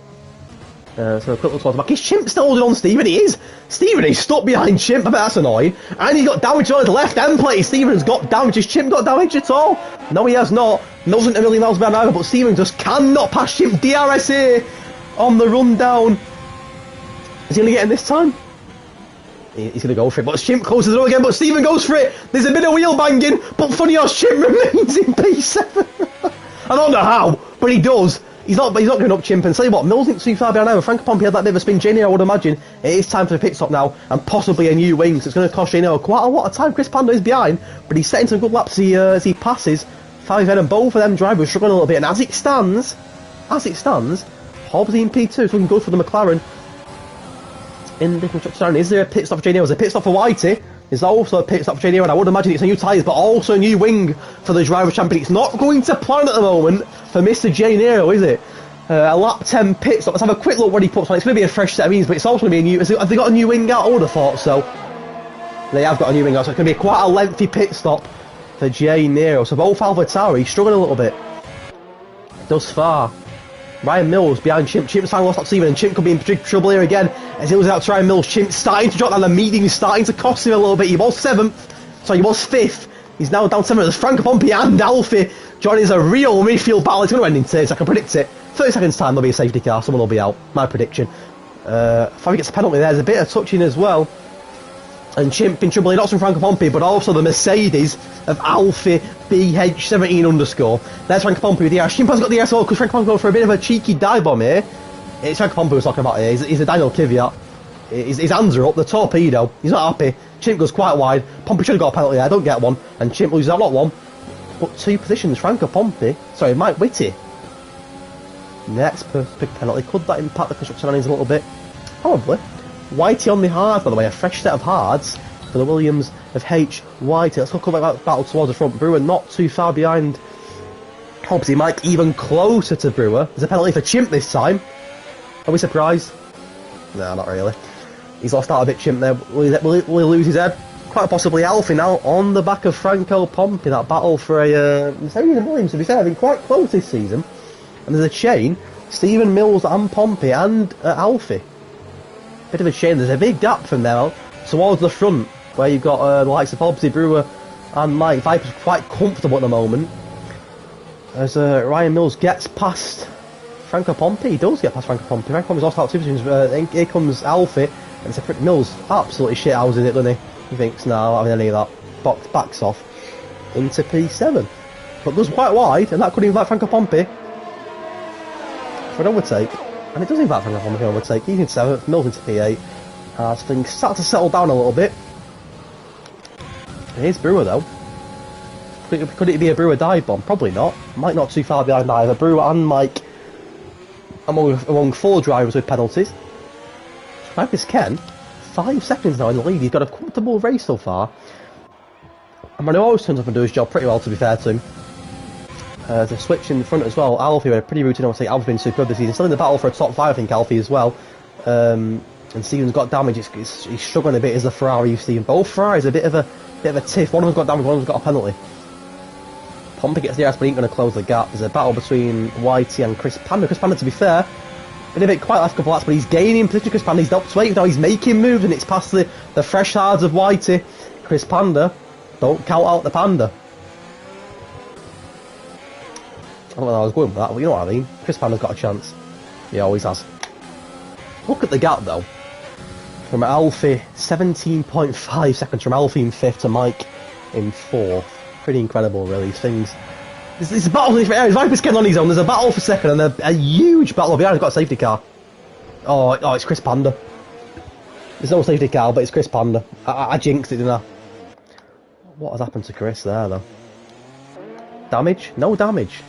So a quick look towards the back. Is Chimp still holding on Stephen? He is! Stephen is stuck behind Chimp, I bet that's annoying. And he's got damage on his left end plate. Stephen's got damage. Has Chimp got damage at all? No, he has not. Mills isn't a million miles behind either, but Stephen just cannot pass Chimp. DRS here on the rundown. Is he going to get in this time? He's going to go for it, but Chimp closes it up again, but Stephen goes for it. There's a bit of wheel banging, but funny how Chimp remains in P7. I don't know how, but he does. He's not going up Chimp, and say what, Mills isn't too far behind now. Frank Pompey had that bit of a spin. Jane, I would imagine it is time for the pit stop now, and possibly a new wing, so it's going to cost Jane quite a lot of time. Chris Panda is behind, but he's setting some good laps as he passes 5 and both of them drivers struggling a little bit, and as it stands, Hobbs in P2, so we can go for the McLaren. In the different trucks. Is there a pit stop for JD? There's a pit stop for Whitey. There's also a pit stop for JD, and I would imagine it's a new tyres, but also a new wing for the driver champion. It's not going to plan at the moment for Mr. J Nero, is it? A lap 10 pit stop. Let's have a quick look what he puts on. It's going to be a fresh set of means, but it's also going to be a new. Have they got a new wing out? I would have thought so. They have got a new wing out, so it's going to be quite a lengthy pit stop for J Nero. So both AlphaTauri struggling a little bit thus far. Ryan Mills behind Chimp. Chimp's finally lost that Steven, and Chimp could be in big trouble here again as he was out to Ryan Mills. Chimp starting to drop down the meeting, he's starting to cost him a little bit. He was 7th, so he was 5th. He's now down 7th. There's Frank Pompey and Alfie joining as a real midfield battle. It's going to end in tears, I can predict it. 30 seconds time there'll be a safety car, someone will be out. My prediction. Fabi gets a penalty there, there's a bit of touching as well. And Chimp in trouble, not from Frank Pompey, but also the Mercedes of Alfie B Hedge 17 underscore. There's Frank Pompey with the air. Chimp has got the air as well, because Frank Pompey going for a bit of a cheeky dive bomb here. It's Frank Pompey we're talking about here. He's a Daniel Kvyat. His hands are up, the torpedo. He's not happy. Chimp goes quite wide. Pompey should have got a penalty there, I don't get one. And Chimp loses out, not one, but 2 positions. Frank Pompey, sorry, Mike Whitty. Next perfect penalty. Could that impact the construction lines a little bit? Probably. Whitey on the hard, by the way, a fresh set of hards for the Williams of H. Whitey. Let's go cover that battle towards the front. Brewer not too far behind Hobbsy. Mike even closer to Brewer. There's a penalty for Chimp this time. Are we surprised? No, not really. He's lost out a bit, Chimp there. Will he lose his head? Quite possibly. Alfie now on the back of Franco Pompey. That battle for a Mercedes and Williams, to be fair, have been quite close this season. And there's a chain. Stephen, Mills and Pompey and Alfie. Bit of a shame, there's a big gap from there towards the front where you've got the likes of Hobbsy, Brewer and Mike. Viper's quite comfortable at the moment as Ryan Mills gets past Franco Pompey. He does get past Franco Pompey. Franco Pompey's lost out 2 positions. Here comes Alfie, and it's a Mills absolutely shit houses it, doesn't he? He thinks, no, I'm not having any of that. Backs off into P7, but goes quite wide, and that could invite Franco Pompey for an overtake. And it does invite Franco Pompey for an overtake. He's in 7th, Mills into P8. As things start to settle down a little bit. Here's Brewer though. Could it be a Brewer dive bomb? Probably not. Mike not too far behind either. Brewer and Mike among 4 drivers with penalties. Viper's Ken, 5 seconds now in the lead. He's got a comfortable race so far. And Manu always turns up and does his job pretty well, to be fair to him. The switch in the front as well. Alfie, a pretty routine, I would say. Alfie's been superb this season. Still in the battle for a top 5, I think, Alfie as well. And Stephen's got damage. He's struggling a bit as the Ferrari you've seen. Both Ferraris a bit of a tiff. One of them's got damage, one of them's got a penalty. Pompey gets the ass, but he ain't going to close the gap. There's a battle between Whitey and Chris Panda. Chris Panda, to be fair, been a bit quiet last couple of laps, but he's gaining position. Chris Panda, he's up to 8th now. He's making moves, and it's past the fresh hards of Whitey. Chris Panda, don't count out the Panda. I don't know how I was going with that, but you know what I mean. Chris Panda's got a chance. He always has. Look at the gap though. From Alfie, 17.5 seconds from Alfie in 5th to Mike in 4th. Pretty incredible, really. Things. There's a battle in different areas. Viper's getting on his own. There's a battle for 2nd and a huge battle behind. He's got a safety car. Oh, it's Chris Panda. There's no safety car, but it's Chris Panda. I jinxed it, didn't I? What has happened to Chris there, though? Damage? No damage.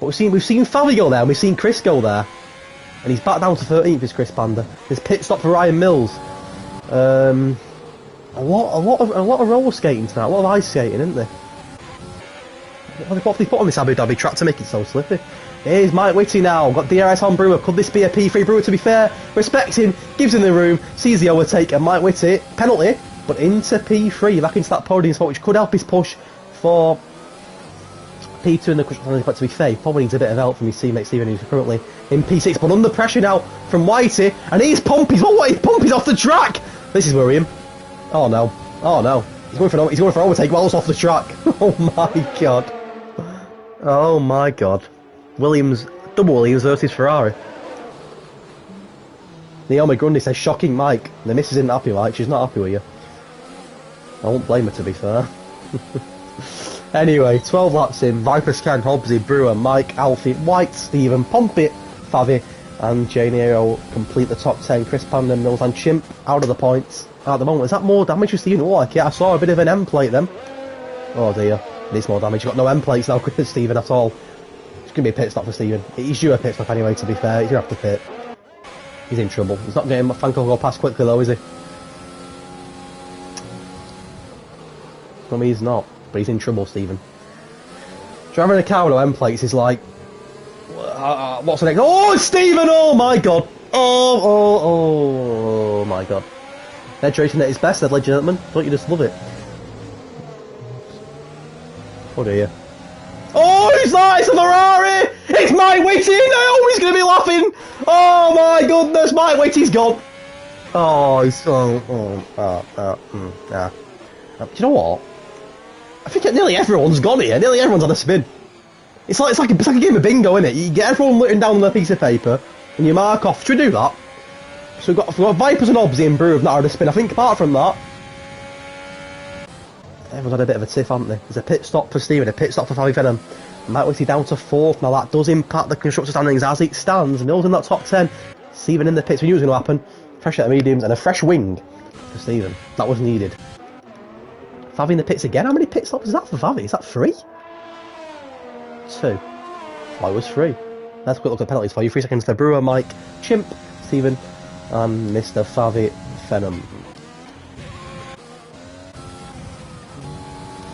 But we've seen Favi go there, and we've seen Chris go there. And he's back down to 13th, is Chris Panda. There's pit stop for Ryan Mills. A lot of roller skating tonight, a lot of ice skating, isn't there? What have they put on this Abu Dhabi track to make it so slippy? Here's Mike Whitty now, got DRS on Brewer. Could this be a P3? Brewer, to be fair, respects him, gives him the room, sees the overtake, and Mike Whitty, penalty, but into P3, back into that podium spot, which could help his push for P2 in the construction. But to be fair, he probably needs a bit of help from his teammate Stephen, who's currently in P6, but under pressure now from Whitey, and he's Pompey's. Oh, what? Pompey's off the track. This is worrying. Oh no! Oh no! He's going for overtake while it's off the track. Oh my god! Oh my god! Williams, double Williams versus Ferrari. Naomi Grundy says, "Shocking, Mike. The missus isn't happy, Mike. She's not happy with you." I won't blame her, to be fair. Anyway, 12 laps in, Vipers, Ken, Hobbsy, Brewer, Mike, Alfie, White, Stephen, Pompey, Favi, and Jane Aero complete the top 10. Chris Panda, Mills, and Chimp out of the points at the moment. Is that more damage for Stephen? Oh, like, yeah, I saw a bit of an M plate then. Oh dear, needs more damage. You've got no M plates now, Stephen, at all. It's going to be a pit stop for Stephen. He's due a pit stop anyway, to be fair. He's going to have to pit. He's in trouble. He's not getting Franco go past quickly though, is he? I mean, he's not. But he's in trouble, Stephen. Driving a car with no M plates is like... what's the next? Oh, Stephen! Oh my god! Oh my god. Hedge racing at its best, ladies and gentlemen. Don't you just love it? Oh dear. Oh, who's that? It's a Ferrari! It's Mike Whitty! No, he's going to be laughing! Oh my goodness, Mike Whitty's gone! Oh, he's so... Do you know what? I think nearly everyone's gone here. Nearly everyone's had a spin. It's like a game of bingo, isn't it? You get everyone written down on a piece of paper, and you mark off. Should we do that? So we've got Vipers and Hobbsy and Brew have not had a spin. I think apart from that, everyone's had a bit of a tiff, haven't they? There's a pit stop for Stephen, a pit stop for Favi Venom. Mike Whitty down to 4th. Now that does impact the constructor standings as it stands. Mills in that top 10. Stephen in the pits. We knew it was going to happen. Fresh set of mediums and a fresh wing for Stephen. That was needed. Favi in the pits again. How many pit stops is that for Favi? Is that 3? 2. Why was 3? Let's quick look at penalties for you. 3 seconds for Brewer, Mike, Chimp, Stephen, and Mr. Favi Venom.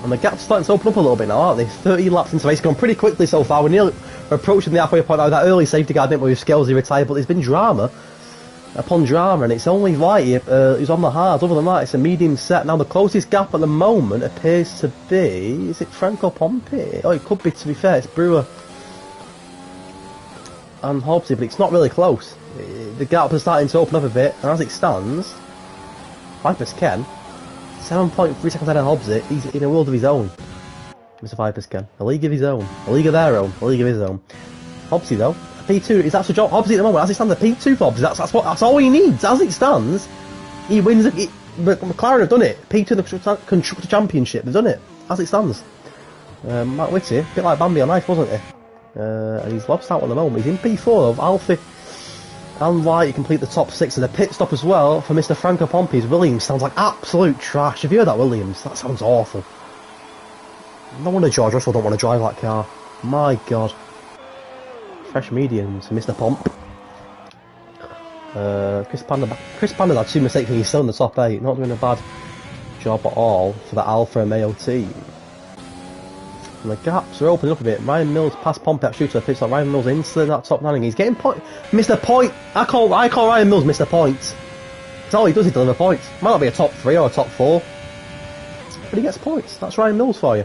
And the gap's starting to open up a little bit now, aren't they? 30 laps into race, gone pretty quickly so far. We're approaching the halfway point now. That early safety car didn't with Scalesy retired, but there's been drama upon drama, and it's only Whitey who's on the hards. Other than that, it's a medium set. Now the closest gap at the moment appears to be... Is it Franco Pompey? Oh, it could be, to be fair. It's Brewer and Hobbsy, but it's not really close. The gap is starting to open up a bit, and as it stands, Vipers Ken, 7.3 seconds ahead of Hobbsy. He's in a world of his own. Mr. Vipers Ken. A league of his own. A league of their own. A league of his own. Hobbsy, though, P2 is that's the job. Hobbsy at the moment, as it stands, the P2 for Hobbsy. That's all he needs. As it stands, he wins. McLaren have done it. P2 the Constructor Championship. They've done it as it stands. Matt Whitty, a bit like Bambi on ice, wasn't he? And he's lost out at the moment. He's in P4 of Alfie and White. Complete the top 6 and a pit stop as well for Mr. Franco Pompey's. Williams sounds like absolute trash. Have you heard that, Williams? That sounds awful. No wonder George Russell don't want to drive that car. My God. Fresh mediums, Mr. Pomp. Chris Panda had 2 mistakes and he's still in the top 8. Not doing a bad job at all for the Alfa Romeo team. And the gaps are opening up a bit. Ryan Mills past Pompey at shooter pit stop. Ryan Mills into that top 9. He's getting point. Mr. Point. I call Ryan Mills Mr. Points. That's all he does. He delivers points. Might not be a top 3 or a top 4, but he gets points. That's Ryan Mills for you,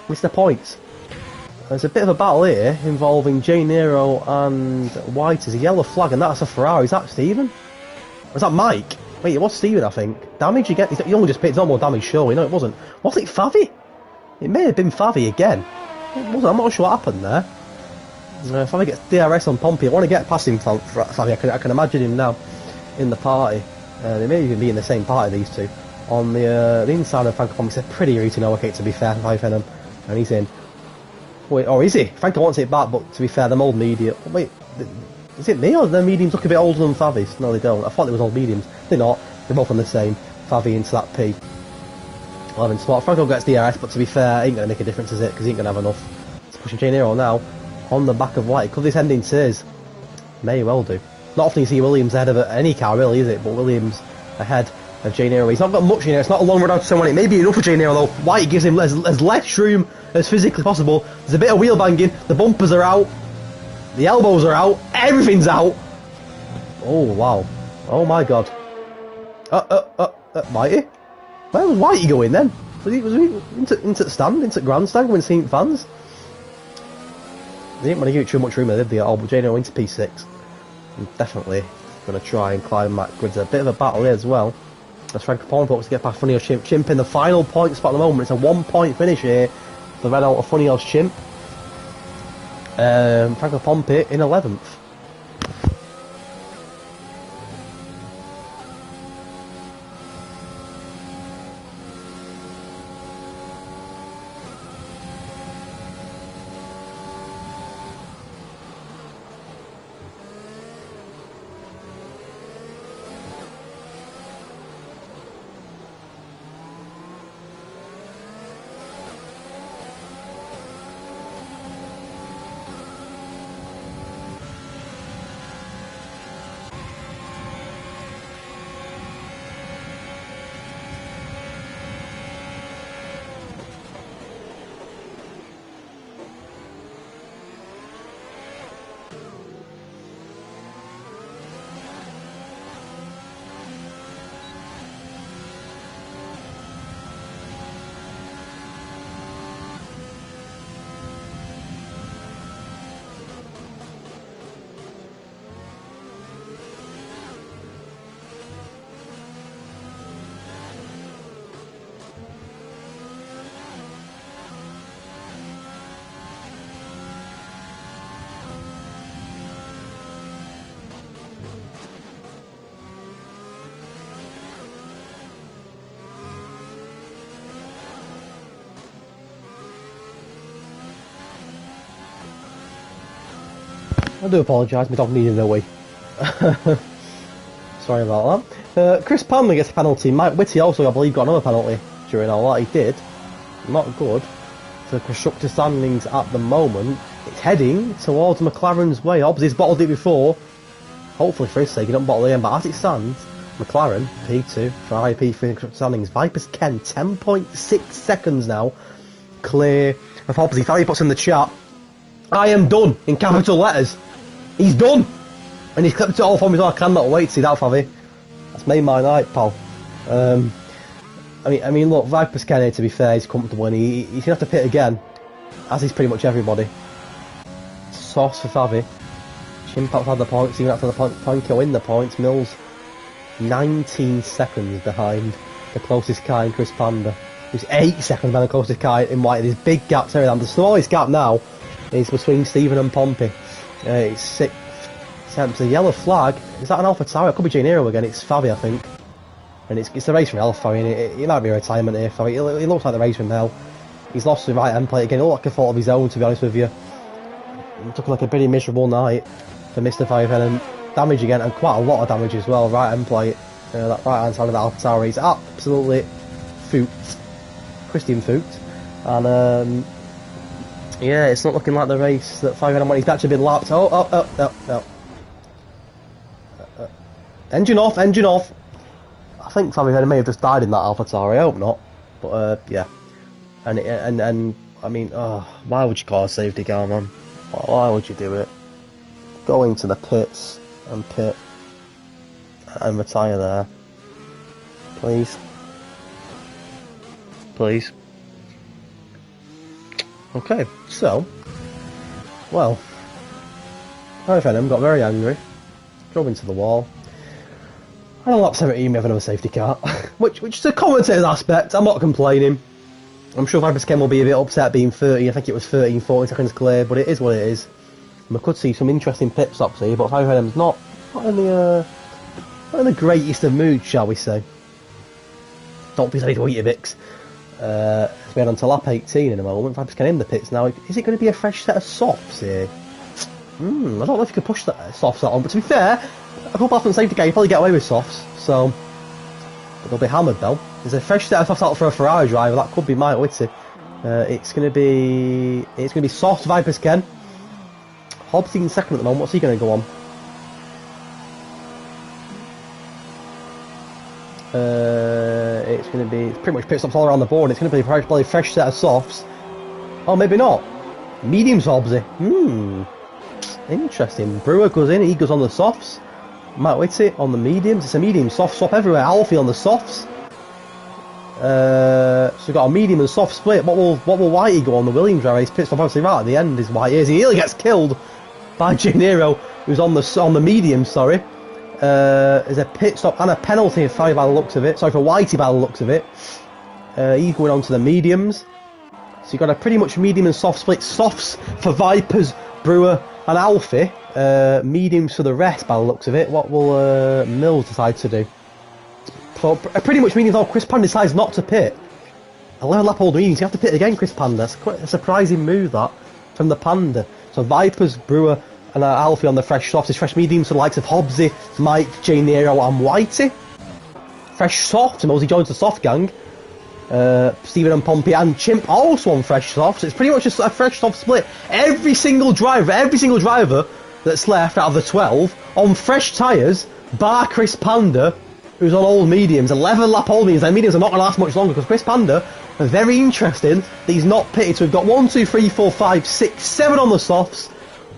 Mr. Points. There's a bit of a battle here involving Jay Nero and White. Is a yellow flag, and that's a Ferrari. Is that Stephen? Or is that Mike? Wait, it was Stephen, I think. Damage again? He only just picked no more damage, surely. No, it wasn't. Was it Favi? It may have been Favi again. It wasn't. I'm not sure what happened there. Favi gets DRS on Pompey. I want to get past him, Favi. I can imagine him now in the party. They may even be in the same party, these two. On the inside of Franco Pompey, it's a pretty easy no okay, to be fair, Favi Venom. And he's in. Wait, or is he? Franco wants it back, but to be fair, them old media... Wait, is it me or the mediums look a bit older than Favi's? No, they don't. I thought they was old mediums. They're not. They're both on the same. Favi into that P. 11th spot. Franco gets DRS, but to be fair, ain't going to make a difference, is it? Because he ain't going to have enough. It's pushing Jay Nero now on the back of White. Could this end in tears? May well do. Not often you see Williams ahead of any car, really, is it? But Williams ahead of Jay Nero. He's not got much in there. It's not a long run out to someone. It may be enough for Jay Nero, though. White gives him as less room as physically possible. There's a bit of wheel banging. The bumpers are out. The elbows are out. Everything's out. Oh, wow. Oh, my God. Whitey? Where was Whitey going then? Was he into the stand, into the grandstand, going seeing fans? They didn't want to give it too much room, did they? Oh, but Jay Nero into P6. I'm definitely going to try and climb that grid. A bit of a battle here as well. As Franco Pompi hopes to get past Funio's Chimp. Chimp in the final point spot at the moment. It's a 1 point finish here for Red Out of Funio's Chimp. Franco Pompi in 11th. I do apologise, my dog needed a wee. Sorry about that. Chris Palmer gets a penalty. Mike Whitty also, I believe, got another penalty during all that. He did. Not good for constructor standings at the moment. It's heading towards McLaren's way. Obviously, he's bottled it before. Hopefully, for his sake, he don't bottle it again. But as it stands, McLaren, P2, for IP for constructor standings. Vipers Ken, 10.6 seconds now. Clear of Hobbsy. Farry puts in the chat, I am done, in capital letters. He's done! And he's clipped it all for me, so I cannot wait to see that, Favi. That's made my night, pal. I mean, look, Vipers Kenny, to be fair, he's comfortable, and he's going to have to pit again, as is pretty much everybody. Sauce for Favi. Chimpap's had the points, even after the Panko in the points. Mills, 19 seconds behind the closest car in Chris Panda. He's 8 seconds behind the closest car in White. There's big gaps there. The smallest gap now is between Stephen and Pompey. It's 6th, 7th. The yellow flag, is that an Alpha Tower? It could be Jay Nero again. It's Favi, I think. And it's the race from hell, Favi. It might be a retirement here, Favi. It looks like the race from hell. He's lost the right end plate again. It looked like a fault of his own, to be honest with you. It took like a pretty miserable night for Mr. Five and damage again, and quite a lot of damage as well. Right end plate, that right hand side of the Alpha Tower is absolutely foot. Christian Foot. And yeah, it's not looking like the race that 5 he's actually been lapped. Oh. Engine off. I think Fabi may have just died in that Alpha Tower. I hope not. But yeah. And I mean, why would you call a safety car, man? Why would you do it? Go into the pits and pit and retire there. Please. Okay, so, well, Venom got very angry, drove into the wall, and on lap 17 we have another safety car, which is a commentator's aspect. I'm not complaining. I'm sure Vipers Ken will be a bit upset being 30, I think it was 13, 14 seconds clear, but it is what it is. And we could see some interesting pit stops here, but Venom's not in the greatest of moods, shall we say. Don't be sorry to eat your Vicks. We're on to lap 18 in a moment. Vipers Ken in the pits now. Is it going to be a fresh set of softs here? I don't know if you could push that softs on, but to be fair, a couple after the safety car, you probably get away with softs. So But they'll be hammered though. There's a fresh set of softs out for a Ferrari driver. That could be Mike Whitty. It's gonna be soft Vipers Ken. Hobbs in second at the moment. What's he gonna go on? It's pretty much pit stops all around the board. It's gonna be probably a fresh set of softs. Oh, maybe not. Mediums Hobbsy. Interesting. Brewer goes in. He goes on the softs. Mike Whitty on the mediums. It's a medium soft swap everywhere. Alfie on the softs. So we've got a medium and soft split. What will Whitey go on the Williams race? Pit stop obviously right at the end is Whitey. He nearly gets killed by Gennaro, who's on the medium. Sorry. There's a pit stop and a penalty by the looks of it. Sorry for Whitey by the looks of it. He's going on to the mediums. So you've got a pretty much medium and soft split. Softs for Vipers, Brewer and Alfie. Mediums for the rest by the looks of it. What will Mills decide to do? So pretty much mediums. Chris Panda decides not to pit. 11 lap old mediums. You have to pit again, Chris Panda. It's quite a surprising move that from the Panda. So Vipers, Brewer and Alfie on the fresh softs. His fresh mediums for the likes of Hobbsy, Mike, J Nero and Whitey. Fresh soft. Mosey joins the soft gang. Stephen and Pompey and Chimp also on fresh softs. It's pretty much just a fresh soft split. Every single driver that's left out of the 12 on fresh tyres, bar Chris Panda, who's on old mediums. 11 lap old mediums. Their mediums are not going to last much longer because Chris Panda, very interesting that he's not pitted. So we've got 1, 2, 3, 4, 5, 6, 7 on the softs.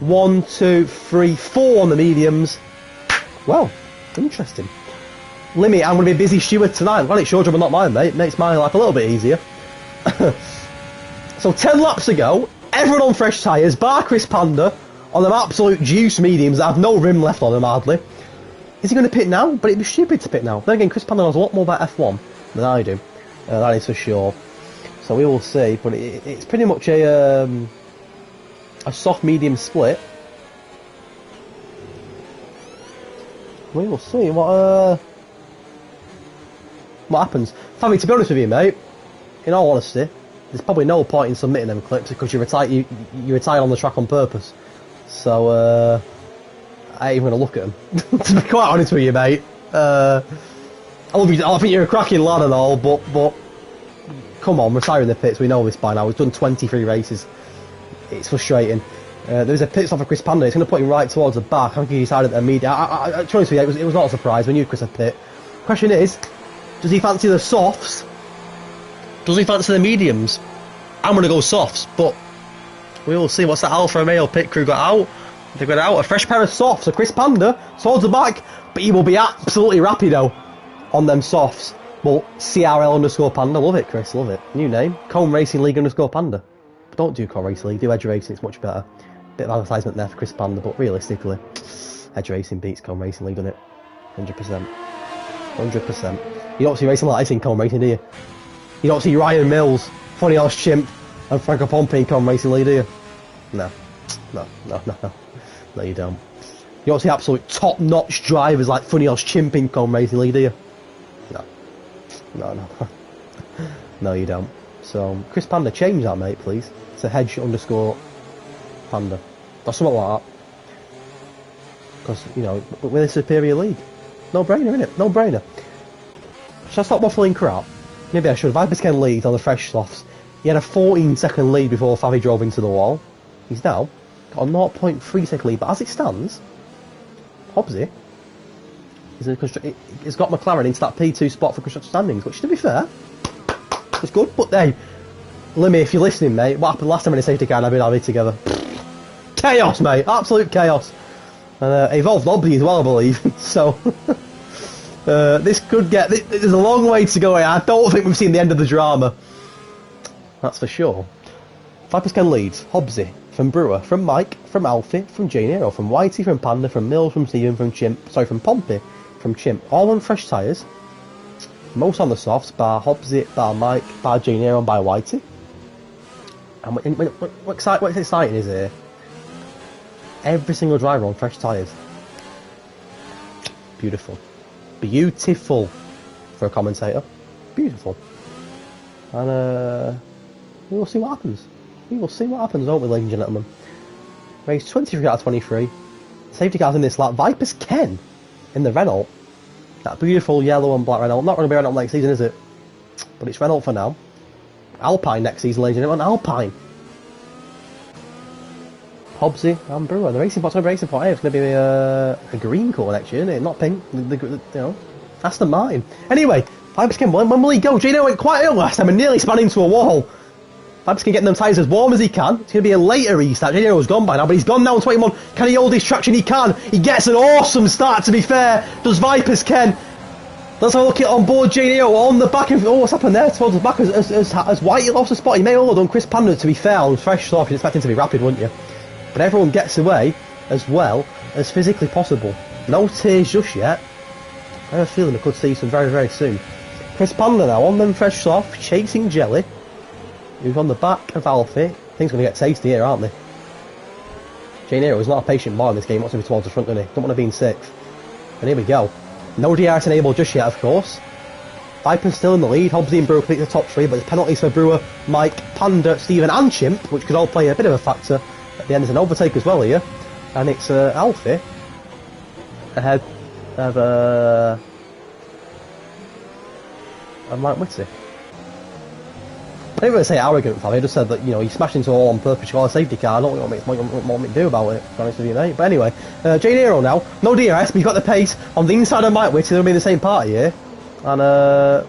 1, 2, 3, 4 on the mediums. Well, interesting. Limmy, I'm going to be a busy steward tonight. Well, it's your job and not mine, mate. Makes my life a little bit easier. So 10 laps ago, everyone on fresh tyres, bar Chris Panda, on them absolute juice mediums that have no rim left on them hardly. Is he going to pit now? But it'd be stupid to pit now. Then again, Chris Panda knows a lot more about F1 than I do. That is for sure. So we will see. But it's pretty much a soft medium split. We will see what happens. Fabi, to be honest with you, mate, in all honesty, there's probably no point in submitting them clips because you retired on the track on purpose. So I ain't even going to look at them. To be quite honest with you, mate. I love you. I think you're a cracking lad and all, but come on, retire in the pits. We know this by now. We've done 23 races. It's frustrating. There's a pit stop for Chris Panda. It's going to put him right towards the back. I think he decided at media. To be honest with you, it was not a surprise. We knew Chris had pit. Question is, does he fancy the softs? Does he fancy the mediums? I'm going to go softs, but we will see. What's that Alfa Romeo pit crew got out? They got out a fresh pair of softs. So Chris Panda towards the back, but he will be absolutely rapido on them softs. Well, CRL_Panda. Love it, Chris. Love it. New name. Cone Racing League _Panda. But don't do Cone Racing League. Do Edge Racing. It's much better. Bit of advertisement there for Chris Panda, but realistically, Edge Racing beats Cone Racing League, doesn't it? 100%. 100%. You don't see racing like this in Cone Racing, do you? You don't see Ryan Mills, Funny Horse Chimp, and Franco Pompey in Cone Racing League, do you? No. No, you don't. You don't see absolute top-notch drivers like Funny Horse Chimp in Cone Racing League, do you? No. No, you don't. So, Chris Panda, change that, mate, please. It's a Hedge_Panda. Or something like that. Because, you know, we're a superior league. No brainer, innit? No brainer. Should I stop waffling crap? Maybe I should. Vipers can lead on the fresh softs. He had a 14-second lead before Favi drove into the wall. He's now got a 0.3-second lead, but as it stands, Hobbsy he's got McLaren into that P2 spot for constructor standings, which, to be fair, is good. But hey, Limmy, if you're listening, mate, what happened last time in a safety car and I've been together? Chaos, mate. Absolute chaos. And Evolved Hobbsy as well, I believe. So, this could get... There's a long way to go here. I don't think we've seen the end of the drama. That's for sure. Vipers can lead. Hobbsy, from Brewer, from Mike, from Alfie, from J Nero, from Whitey, from Panda, from Mills, from Steven, from Pompey, from Chimp. All on fresh tyres. Most on the softs, bar Hobbsy, bar Mike, bar J Nero, and by Whitey. And what's exciting is here, every single driver on fresh tyres. Beautiful. Beautiful for a commentator. Beautiful. And we will see what happens. We will see what happens, won't we, ladies and gentlemen? Race 23 out of 23. Safety cars in this lap. Vipers Ken in the Renault. That beautiful yellow and black Renault. Not going to be Renault next season, is it? But it's Renault for now. Alpine next season, ladies and gentlemen. Alpine. Hobbsy and Brewer. The racing pot's going to be racing pot. It's going to be a green colour next year, isn't it? Not pink. You know, Aston Martin. Anyway, Viperskin, when will he go? Gino went quite early last time and nearly spun into a wall. Viperskin getting them tyres as warm as he can. It's going to be a later restart. Gino's gone by now, but he's gone now on 21. Can he hold his traction? He can. He gets an awesome start, to be fair. Does Viperskin. Let's have a look at on board Gino on the back of... Oh, what's happened there towards the back? As Whitey lost a spot, he may all have done Chris Panda, to be fair, on fresh off. You'd expect him to be rapid, wouldn't you? But everyone gets away as well as physically possible. No tears just yet. I have a feeling I could see some very, very soon. Chris Panda now on them fresh off, chasing Jelly. Who's on the back of Alfie. Things going to get tasty here, aren't they? Jane Hero is not a patient boy in this game. He wants to be towards the front, doesn't he? Don't want to be in sixth. And here we go. No DRS enabled just yet, of course. Viper's still in the lead. Hobbsy and Brewer complete the top three, but there's penalties for Brewer, Mike, Panda, Stephen and Chimp, which could all play a bit of a factor. At the end there's an overtake as well here. And it's Alfie ahead of Mike Whitty. I didn't really say arrogant, Fabio. I just said that, you know, he smashed into a wall on purpose to call a safety car. I don't know what me to do about it, to be honest with you, mate. But anyway, Jane Hero now. No DRS, but he's got the pace on the inside of Mike Whitty. They'll be in the same party here. And a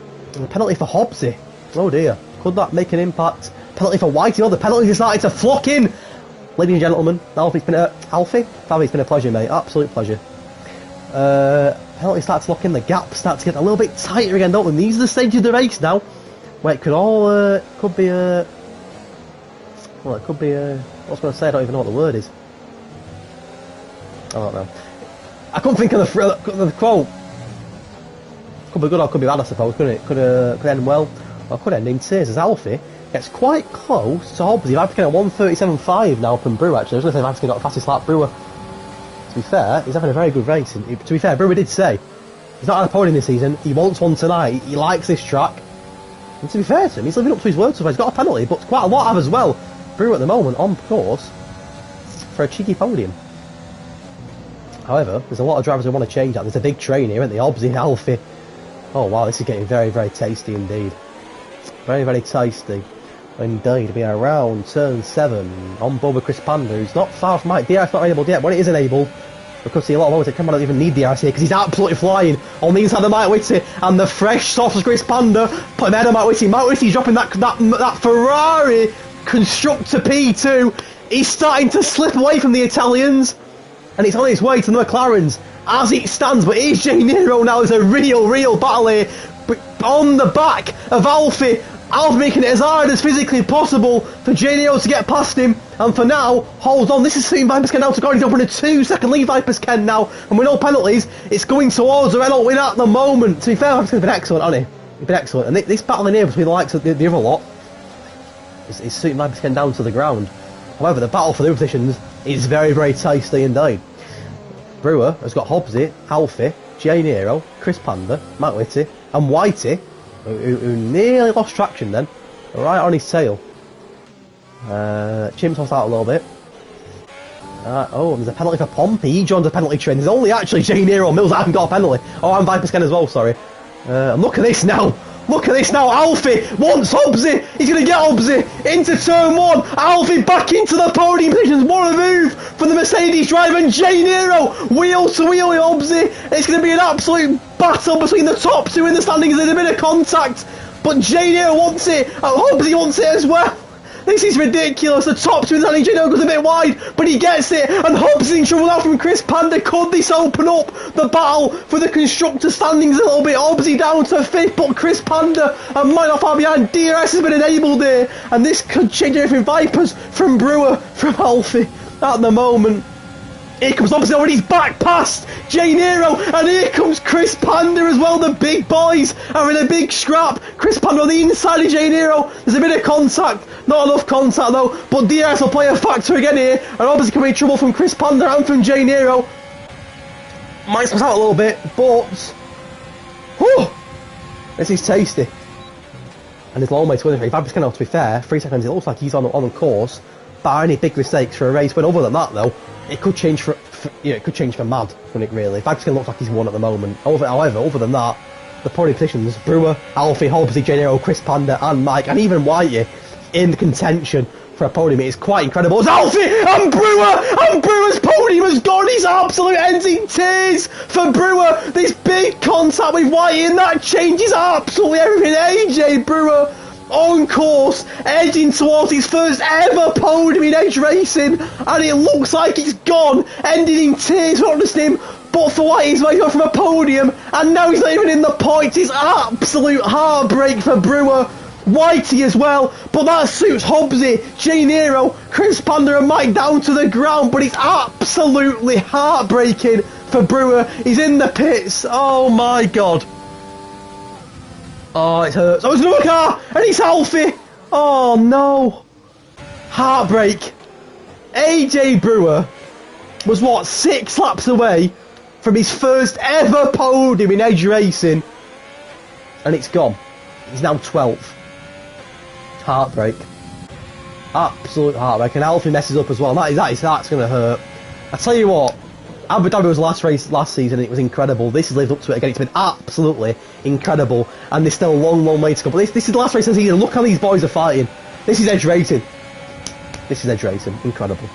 penalty for Hobbsy. Oh dear. Could that make an impact? Penalty for Whitey. Oh, the penalties are starting to flock in. Ladies and gentlemen, Alfie's been Alfie? Fabio, it's been a pleasure, mate. Absolute pleasure. Penalties start to lock in. The gaps start to get a little bit tighter again, don't they? These are the stages of the race now. Where it could all, could be a... Well, it could be a... What's going to say? I don't even know what the word is. I don't know. I couldn't think of the quote. Could be good or could be bad, I suppose, couldn't it? Could end well, or could end in tears, as Alfie gets quite close to Hobbsy. Viperskin at 1:37.5 now from Brewer, actually. I was going to say Viperskin got the fastest lap. Brewer, to be fair, he's having a very good race. And to be fair, Brewer did say he's not had a podium this season. He wants one tonight. He likes this track. And to be fair to him, he's living up to his word so far. He's got a penalty, but quite a lot have as well. Brewer at the moment on course for a cheeky podium. However, there's a lot of drivers who want to change that. There's a big train here, isn't there? Hobbsy and Alfie. Oh wow, this is getting very, very tasty indeed. Very, very tasty indeed. To be around turn 7 on board with Chris Panda, who's not far from Mike. DRS not enabled yet. When it is enabled, we could see a lot of moments that come on, don't even need DRS here because he's absolutely flying on the inside of Mike Whitty, and the fresh soft of Chris Panda put him ahead of Mike Whitty. Mike Whitty's dropping that Ferrari Constructor P2. He's starting to slip away from the Italians, and it's on its way to the McLarens as it stands. But here's Jane Hero now. There's a real battle here, but on the back of Alfie. Alfie making it as hard as physically possible for Janio to get past him, and for now, holds on. This is seeing Viperskin now to go. He's up in a 2-second lead, Viperskin now, and with no penalties, it's going towards the Renault win at the moment. To be fair, Viperskin's been excellent, hasn't he? He's been excellent, and this battle in here between the likes of the other lot is suiting Viperskin down to the ground. However, the battle for the positions is very, very tasty indeed. Brewer has got Hobbsy, Alfie, Janio, Chris Panda, Matt Whitty, and Whitey, who nearly lost traction then, right on his tail. Chimp's lost out a little bit. Oh, and there's a penalty for Pompey. He joins the penalty train. There's only actually Jane Hero Mills that haven't got a penalty. Oh, and Viperskin as well, sorry. And look at this now. Look at this now. Alfie wants Hobbsy. He's going to get Hobbsy into turn 1. Alfie back into the podium positions. What a move from the Mercedes driver, and Jane Hero wheel to wheel with Hobbsy. It's going to be an absolute battle between the top two in the standings. There's a bit of contact, but Jane Hero wants it. Hobbsy wants it as well. This is ridiculous. The top two in the standings. Jane Hero goes a bit wide, but he gets it. And Hobbsy in trouble now from Chris Panda. Could this open up the battle for the constructor standings a little bit? Hobbsy down to 5th, but Chris Panda and Mike not far behind. DRS has been enabled here, and this could change everything. Vipers from Brewer from Alfie at the moment. Here comes Hobbsy already. He's back past Jane Hero, and here comes Chris Panda as well. The big boys are in a big scrap. Chris Panda on the inside of Jane Hero. There's a bit of contact, not enough contact though, but DRS will play a factor again here, and obviously coming in trouble from Chris Panda and from Jane Hero. Might split out a little bit, but whew, this is tasty. And his long way to win it. If I'm just going to be fair, 3 seconds, it looks like he's on the course bar any big mistakes for a race. But other than that, though, it could change it could change for mad, wouldn't it? Really, Vibeskin looks like he's won at the moment. However, other than that, the podium positions: Brewer, Alfie, Hobbsy, J Nero, Chris Panda, and Mike, and even Whitey in contention for a podium. It's quite incredible. It's Alfie and Brewer, and Brewer's podium has gone. He's absolute ends in tears for Brewer. This big contact with Whitey, and that changes absolutely everything. AJ Brewer on course, edging towards his first ever podium in Edge racing, and it looks like it's gone, ending in tears, not just him, but for White. He's made up from a podium, and now he's not even in the points. It's absolute heartbreak for Brewer. Whitey as well, but that suits Hobbsy, J Nero, Chris Panda and Mike down to the ground, but it's absolutely heartbreaking for Brewer. He's in the pits. Oh my god. Oh, it hurts. Oh, it's another car! And it's Alfie! Oh, no. Heartbreak. AJ Brewer was, what, 6 laps away from his first ever podium in Edge racing. And it's gone. He's now 12th. Heartbreak. Absolute heartbreak. And Alfie messes up as well. That's going to hurt. I tell you what, Abu Dhabi was the last race last season, and it was incredible. This has lived up to it again. It's been absolutely incredible, and there's still a long, long way to go. But this is the last race of the season. Look how these boys are fighting. This is Edge racing. This is Edge racing. Incredible.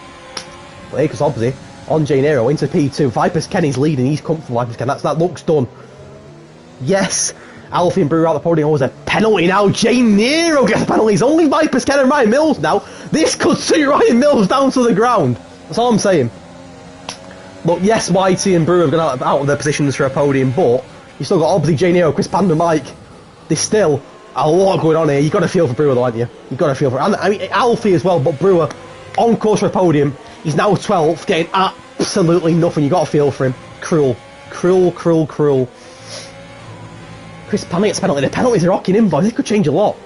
But here comes Hobbsy on J Nero into P2. Vipers Kenny's leading. He's comfortable. Vipers Ken. That looks done. Yes. Alfie and Brewer out the podium. Always a penalty now. J Nero gets a penalty. It's only Vipers Ken and Ryan Mills now. This could see Ryan Mills down to the ground. That's all I'm saying. Look, yes, Whitey and Brewer have gone out of their positions for a podium, but you've still got Hobbsy, J Nero, Chris Panda, Mike. There's still a lot going on here. You've got to feel for Brewer, though, haven't you? You've got to feel for him. And, I mean, Alfie as well, but Brewer on course for a podium. He's now 12th, getting absolutely nothing. You've got to feel for him. Cruel. Cruel, cruel, cruel. Chris Panda gets a penalty. The penalties are rocking in, boys. This could change a lot.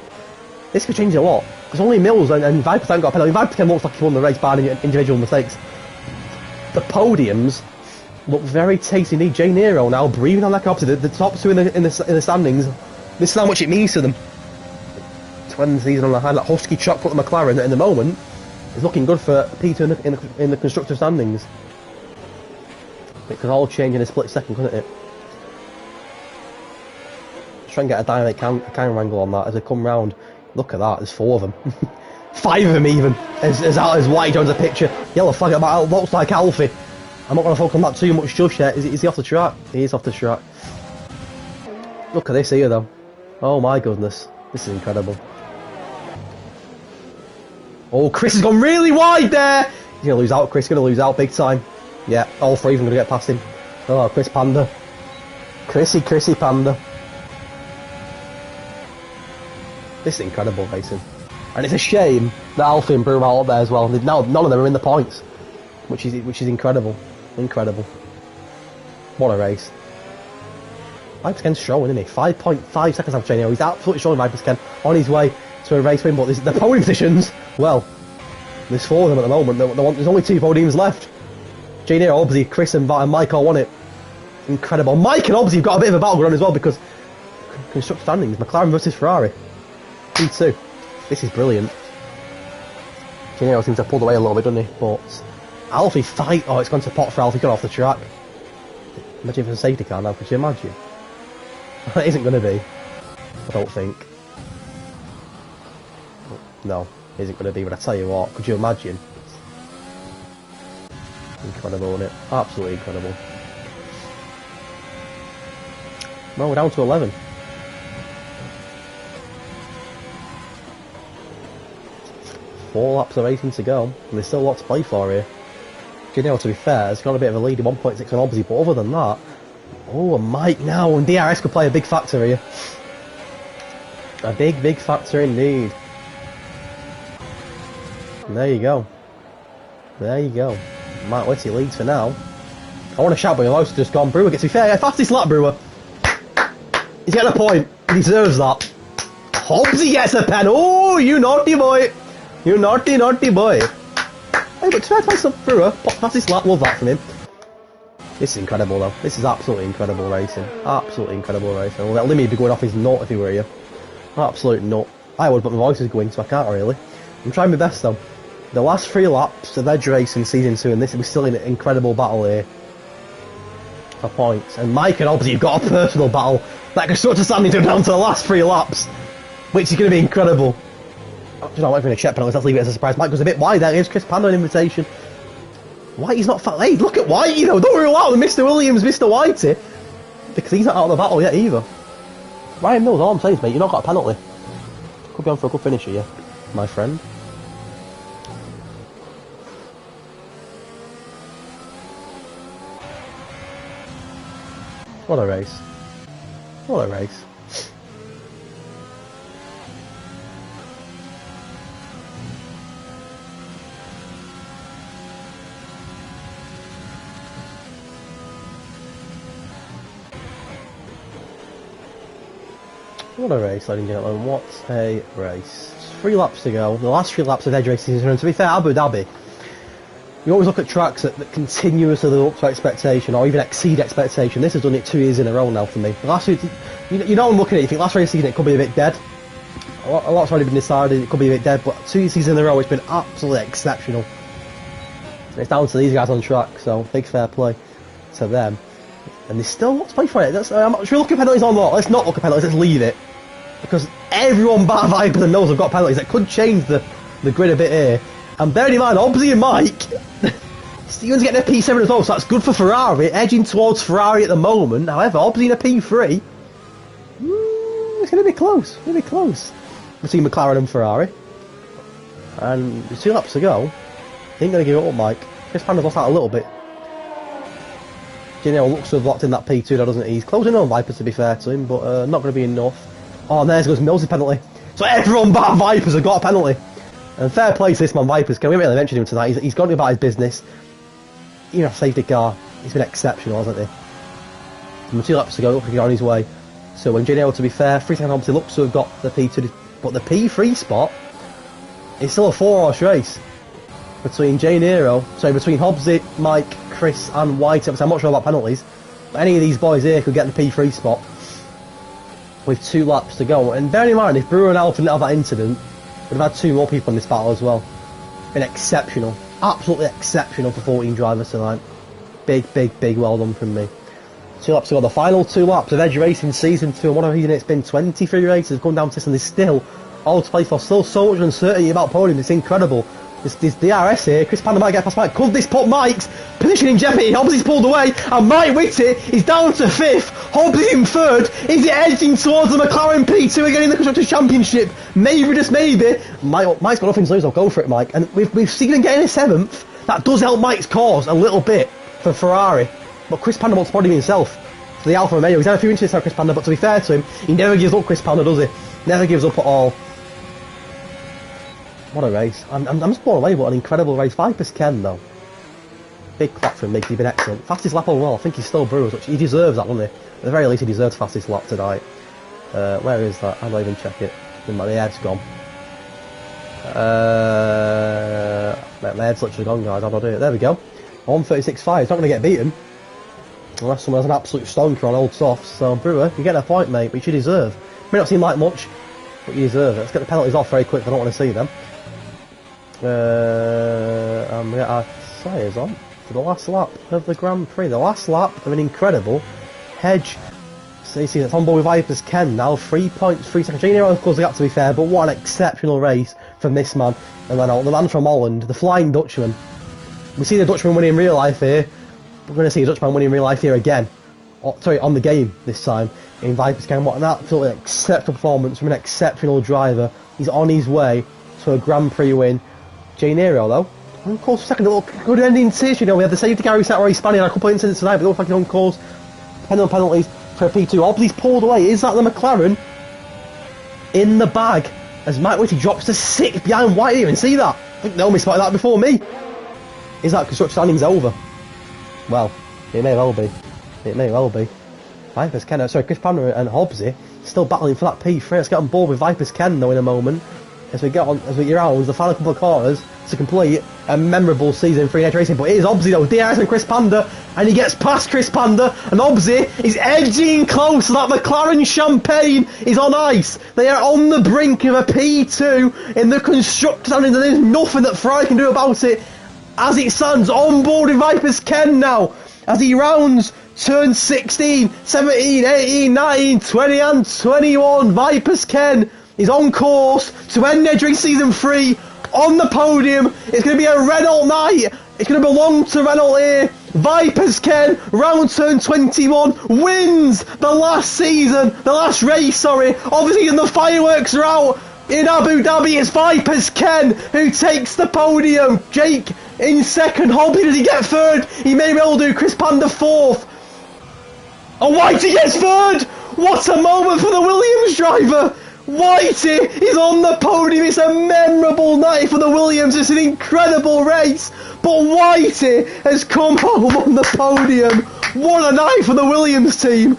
This could change a lot. Because only Mills and Vipers haven't got a penalty. Vipers looks like he won the race by individual mistakes. The podiums look very tasty indeed. J Nero now breathing on that opposite. The top two in the standings. This is how much it means to them. 20 season on the high. That husky chop put the McLaren in the moment is looking good for P2 in the constructor standings. It could all change in a split second, couldn't it? Let's try and get a dynamic camera angle on that as they come round. Look at that. There's 4 of them. 5 of them even, as White joins the picture. Yellow flag at that looks like Alfie. I'm not going to focus on that too much just yet. Is he off the track? He is off the track. Look at this here though. Oh my goodness. This is incredible. Oh, Chris has gone really wide there. He's going to lose out. Chris is going to lose out big time. Yeah, all 3 of them are going to get past him. Oh, Chris Panda. Chrissy Panda. This is incredible racing. And it's a shame that Alfie and Brewer are up there as well. Now none of them are in the points, which is incredible, incredible. What a race! Vipers Ken's showing, isn't he? 5.5 seconds after training. He's absolutely showing Vipers Ken on his way to a race win. But the podium positions, well, there's 4 of them at the moment. There's only 2 podiums left. J Nero, Hobbsy, Chris and Mike all won it. Incredible. Mike and Hobbsy have got a bit of a battle going on as well because constructor standings, McLaren versus Ferrari. P2. This is brilliant. J Nero seems to have pulled away a little bit, doesn't he? But Alfie fight. Oh, it's gone to pot for Alfie. Got off the track. Imagine if it's a safety car now. Could you imagine? It isn't going to be. I don't think. No, it isn't going to be. But I tell you what, could you imagine? Incredible, isn't it? Absolutely incredible. No, we're down to 11. Four laps of racing to go, and there's still a lot to play for here. You know, to be fair, it's got a bit of a lead in 1.6 on Hobbsy, but other than that, oh, and Mike now, and DRS could play a big factor here. A big factor indeed. And there you go. There you go. Mike Whitty leads for now. I want to shout, but your voice has just gone. Brewer gets to be fair. Fastest lap, Brewer. He's getting a point. He deserves that. Hobbsy gets a pen. Oh, you naughty boy. You naughty boy. Hey, but try some Brewer. Fastest lap. Love that from him. This is incredible, though. This is absolutely incredible racing. Absolutely incredible racing. Well, that Limmy would be going off his nut if he were here. Absolute nut. I would, but my voice is going, so I can't really. I'm trying my best, though. The last 3 laps of Edge Racing Season 2, and this was still an incredible battle here for points. And Mike and obviously you've got a personal battle that can start to stand into down to the last 3 laps, which is going to be incredible. You know, I'm not going to check penalties, let's leave it as a surprise. Mike goes a bit wide there, here's Chris Panda an invitation. Whitey's not fat. Hey, look at Whitey, you know, don't rule out Mr. Williams, Mr. Whitey, because he's not out of the battle yet either. Ryan Mills, all I'm saying is, mate, you've not got a penalty. Could be on for a good finish here, my friend. What a race. What a race. What a race, ladies and gentlemen. What a race. 3 laps to go. The last 3 laps of Edge Racing season. And to be fair, Abu Dhabi, you always look at tracks that continuously live up to expectation or even exceed expectation. This has done it 2 years in a row now for me. The last you know, I'm looking at it, you think last race season it could be a bit dead. A lot's already been decided, it could be a bit dead, but 2 seasons in a row it's been absolutely exceptional. It's down to these guys on track, so big fair play to them. And there's still lots to play for it. Should we look at penalties or not? Let's not look at penalties, let's leave it. Because everyone bar Vipers and knows have got penalties. That could change the grid a bit here. And bearing in mind, Hobbsy and Mike, Steven's getting a P7 as well, so that's good for Ferrari, edging towards Ferrari at the moment. However, Hobbsy in a P3, it's going to be close, it's going to be close between McLaren and Ferrari. And there's 2 laps to go. He ain't going to give it up, Mike. Chris Panda's lost out a little bit. Gino looks to have locked in that P2 now, doesn't he? He's closing on Vipers, to be fair to him, but not going to be enough. Oh, and there goes Mills' penalty. So everyone bar Vipers have got a penalty. And fair play to this man, Vipers. Can we really mention him tonight? He's gone about his business. You know, safety car. He's been exceptional, hasn't he? And 2 laps to go, looking on his way. So when Gino, to be fair, Freestyle obviously looks to have got the P2, but the P3 spot is still a 4-horse race between between Hobbsy, Mike, Chris and White. Obviously, I'm not sure about penalties, but any of these boys here could get the P3 spot with 2 laps to go. And bearing in mind, if Brewer and Alton didn't have that incident, we'd have had 2 more people in this battle as well. Been exceptional, absolutely exceptional for 14 drivers tonight. Big well done from me. 2 laps to go, the final 2 laps of Edge Racing Season 2, and what a reason it's been 23 races, come down to this, and there's still all to play for, still so much uncertainty about podium, it's incredible. This DRS here, Chris Panda might get past Mike. Could this put Mike's position in jeopardy? Hobbsy's pulled away, and Mike Whitty is down to 5th. Hobbsy in 3rd. Is it edging towards the McLaren P2 again in the Constructors' Championship? Maybe, just maybe. Mike's got nothing to lose, I'll go for it, Mike. And we've seen him getting a 7th. That does help Mike's cause a little bit for Ferrari. But Chris Panda wants to podium himself for the Alfa Romeo. He's had a few inches out Chris Panda, but to be fair to him, he never gives up, Chris Panda, does he? Never gives up at all. What a race. I'm just blown away, what an incredible race. Vipers Ken, though. Big clap for him, mate. He's been excellent. Fastest lap overall. I think he's still Brewers, which he deserves that, doesn't he? At the very least, he deserves fastest lap tonight. Where is that? I'll not even check it. My head's gone. My head's literally gone, guys. How do I do it? There we go. 136.5. He's not going to get beaten. Unless someone has an absolute stonker on old softs. So, Brewer, you get a point, mate, which you deserve. May not seem like much, but you deserve it. Let's get the penalties off very quick. I don't want to see them. And we get our tyres on for the last lap of the Grand Prix. The last lap of an incredible Hedge. So you see that's on board with Vipers Ken now. 3.3 seconds. Gino of course the gap, to be fair, but what an exceptional race from this man. And then the man from Holland, the Flying Dutchman. We see the Dutchman winning in real life here. We're going to see a Dutchman winning in real life here again. On the game this time in Vipers Ken. What an absolutely exceptional performance from an exceptional driver. He's on his way to a Grand Prix win. J Nero though, on course for second, a little good ending to, you know, we had the safety car reset where he's spanning a couple of incidents tonight, but it looks like he's on course, depending on penalties for a P2. Hobbsy's pulled away. Is that the McLaren in the bag as Mike Whitty drops to 6th behind White here? And see that? I think Naomi spotted that before me. Is that construction standings over? Well, it may well be. It may well be. Vipers Ken, sorry, Chris Panda and Hobbsy still battling for that P3. Let's get on board with Vipers Ken though in a moment. as we get around the final couple of quarters to complete a memorable season for Edge Racing. But it is Obsy though, DRS and Chris Panda, and he gets past Chris Panda, and Obsy is edging close so that McLaren Champagne is on ice. They are on the brink of a P2 in the constructors, and there's nothing that Ferrari can do about it. As it stands, on board with Viper's Ken now, as he rounds turn 16, 17, 18, 19, 20 and 21. Viper's Ken is on course to end Edge Season 3 on the podium. It's going to be a Renault night. It's going to belong to Renault here. Viper's Ken, round turn 21, wins the last race, sorry. Obviously, and the fireworks are out in Abu Dhabi. It's Viper's Ken who takes the podium. Jake in second. Hobby, does he get third? He may well do. Chris Panda fourth. Oh, Whitey gets third! What a moment for the Williams driver! Whitey is on the podium. It's a memorable night for the Williams. It's an incredible race. But Whitey has come home on the podium. What a night for the Williams team.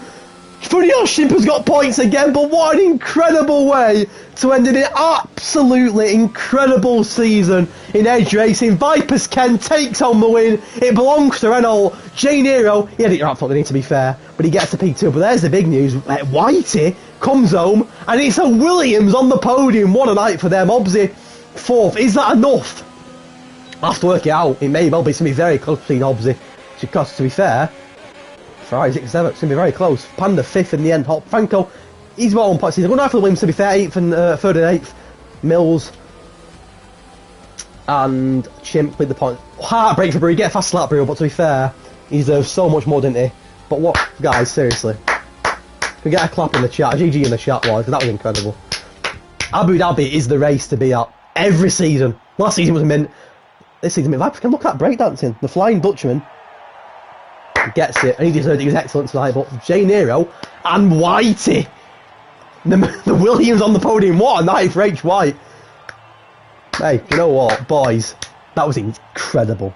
Funny how Shimper's got points again, but what an incredible way to end an absolutely incredible season in Edge Racing. Viper's Ken takes home the win. It belongs to Renault. Jay Nero, he had it right for to be fair, but he gets the P2. But there's the big news. Whitey comes home, and it's a Williams on the podium. What a night for them. Obviously, fourth. Is that enough? I'll have to work it out. It may well be. It's going to be very close between Obviously, because to be fair, Ferrari 6th, 7th, it's going to be very close. Panda 5th in the end. Franco, he's got 1 point. He's going to have for the Williams, to be fair, 8th and 3rd and 8th. Mills and Chimp with the point. Heartbreak for Brew. He get a fast lap, Brew, but to be fair, he deserves so much more, didn't he? But what, guys, seriously. Can we get a clap in the chat? GG in the chat, boys. That was incredible. Abu Dhabi is the race to be at every season. Last season was a mint. This season, Viper can look at breakdancing. The Flying Dutchman gets it, and he deserved it. He was excellent tonight. But Jay Nero and Whitey, the Williams on the podium. What a night for H. White. Hey, you know what, boys? That was incredible.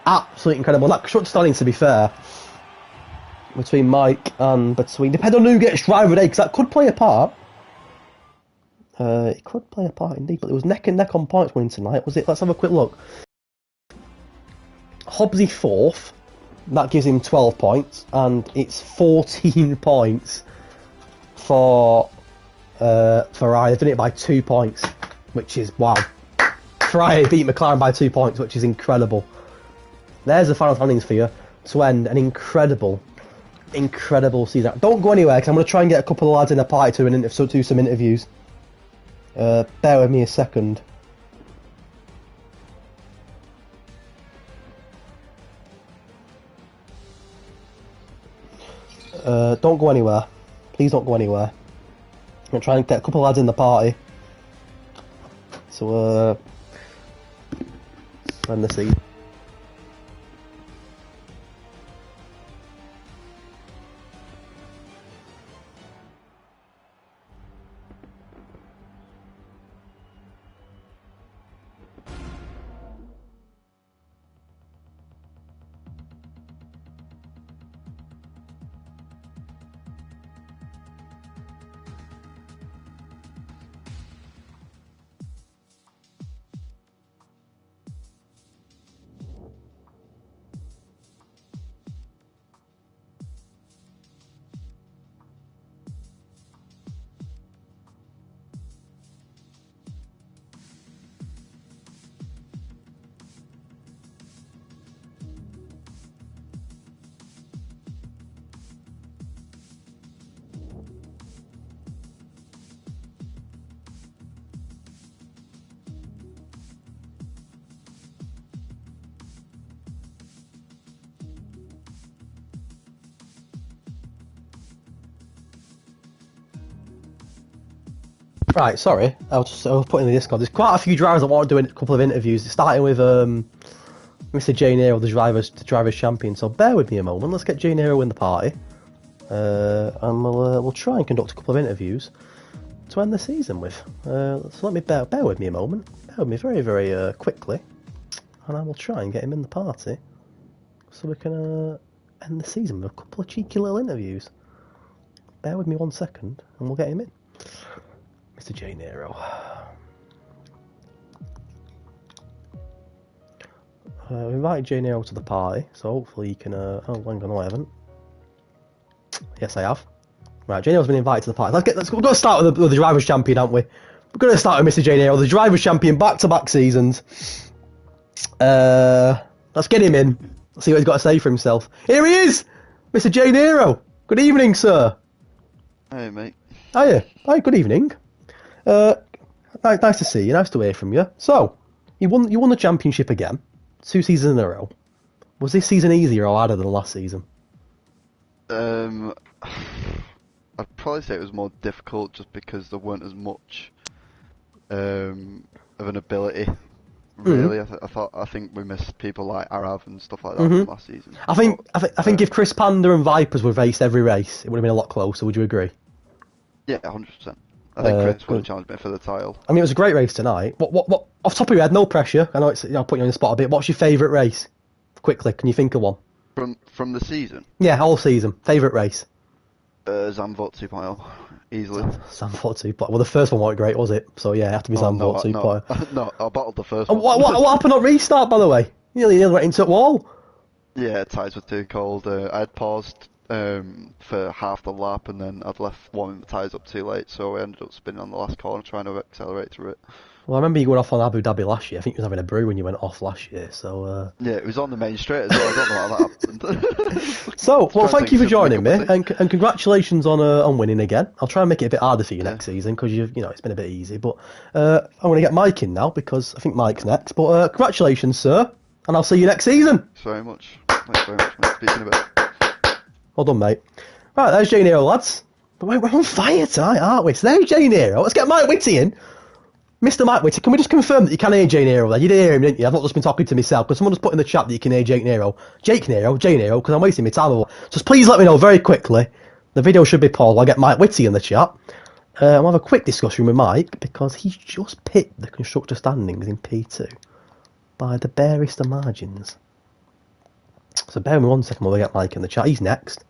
Absolutely incredible. That constructor standing, to be fair, between Mike and depending on who gets driver today, because that could play a part. It could play a part indeed, but it was neck and neck on points winning tonight, was it? Let's have a quick look. Hobbsy 4th. That gives him 12 points, and it's 14 points for Ferrari. They've done it by 2 points, which is, wow. Ferrari beat McLaren by 2 points, which is incredible. There's the final standings for you to end an incredible season. Don't go anywhere, because I'm going to try and get a couple of lads in the party to do some interviews. Bear with me a second. Don't go anywhere. Please don't go anywhere. I'm going to try and get a couple of lads in the party. So, end the season. Right, sorry, I was putting in the Discord. There's quite a few drivers that want to do a couple of interviews, starting with Mr. Jay Nero, the drivers champion. So bear with me a moment. Let's get Jay Nero in the party, and we'll try and conduct a couple of interviews to end the season with. So let me bear with me a moment. Bear with me very, very quickly, and I will try and get him in the party so we can end the season with a couple of cheeky little interviews. Bear with me 1 second, and we'll get him in. Mr. J Nero. We invited Jay Nero to the party, so hopefully you can... oh, hang on, no, I haven't. Yes, I have. Right, Jay Nero's been invited to the party. We've got to start with the Drivers' Champion, haven't we? We're going to start with Mr. Jay Nero, the Drivers' Champion, back-to-back seasons. Let's get him in. Let's see what he's got to say for himself. Here he is! Mr. Jay Nero. Good evening, sir. Hey, mate. Hiya. Hi, good evening. Nice to see you. Nice to hear from you. So, you won the championship again, 2 seasons in a row. Was this season easier or harder than last season? I'd probably say it was more difficult just because there weren't as much of an ability. Really, I think we missed people like Arav and stuff like that from last season. I think if Chris Panda and Vipers were raced every race, it would have been a lot closer. Would you agree? Yeah, 100%. I think Chris would have challenged me for the title. I mean, it was a great race tonight. What? Off the top of your head, no pressure. I know it's putting you on the spot a bit. What's your favourite race? Quickly, can you think of one? From the season? Yeah, whole season. Favourite race? Zandvoort 2.0, easily. Zandvoort 2.0. Well, the first one wasn't great, was it? So yeah, it had to be Zandvoort 2.0. No, I bottled the first one. What happened on restart, by the way? You nearly went into the wall. Yeah, tyres were too cold. I had paused for half the lap, and then I'd left warming the tyres up too late, so I ended up spinning on the last corner trying to accelerate through it. Well, I remember you going off on Abu Dhabi last year. I think you was having a brew when you went off last year. So yeah, it was on the main straight as well. I don't know how that happened. So, well, thank you for joining me, and congratulations on winning again. I'll try and make it a bit harder for you next season because it's been a bit easy. But I'm going to get Mike in now because I think Mike's next. But congratulations, sir, and I'll see you next season. Thanks very much. Thanks very much, mate. Speaking of it. Well done, mate. Right, there's Jay Nero, lads. But we're on fire tonight, aren't we? So there's Jay Nero. Let's get Mike Whitty in. Mr. Mike Whitty, can we just confirm that you can hear Jay Nero there? You did hear him, didn't you? I've not just been talking to myself, because someone just put in the chat that you can hear Jake Nero. Jake Nero, Jay Nero, because I'm wasting my time. Just please let me know very quickly. The video should be paused. I'll get Mike Whitty in the chat. I'll have a quick discussion with Mike, because he's just picked the constructor standings in P2 by the barest of margins. So bear with me 1 second while we get Mike in the chat. He's next.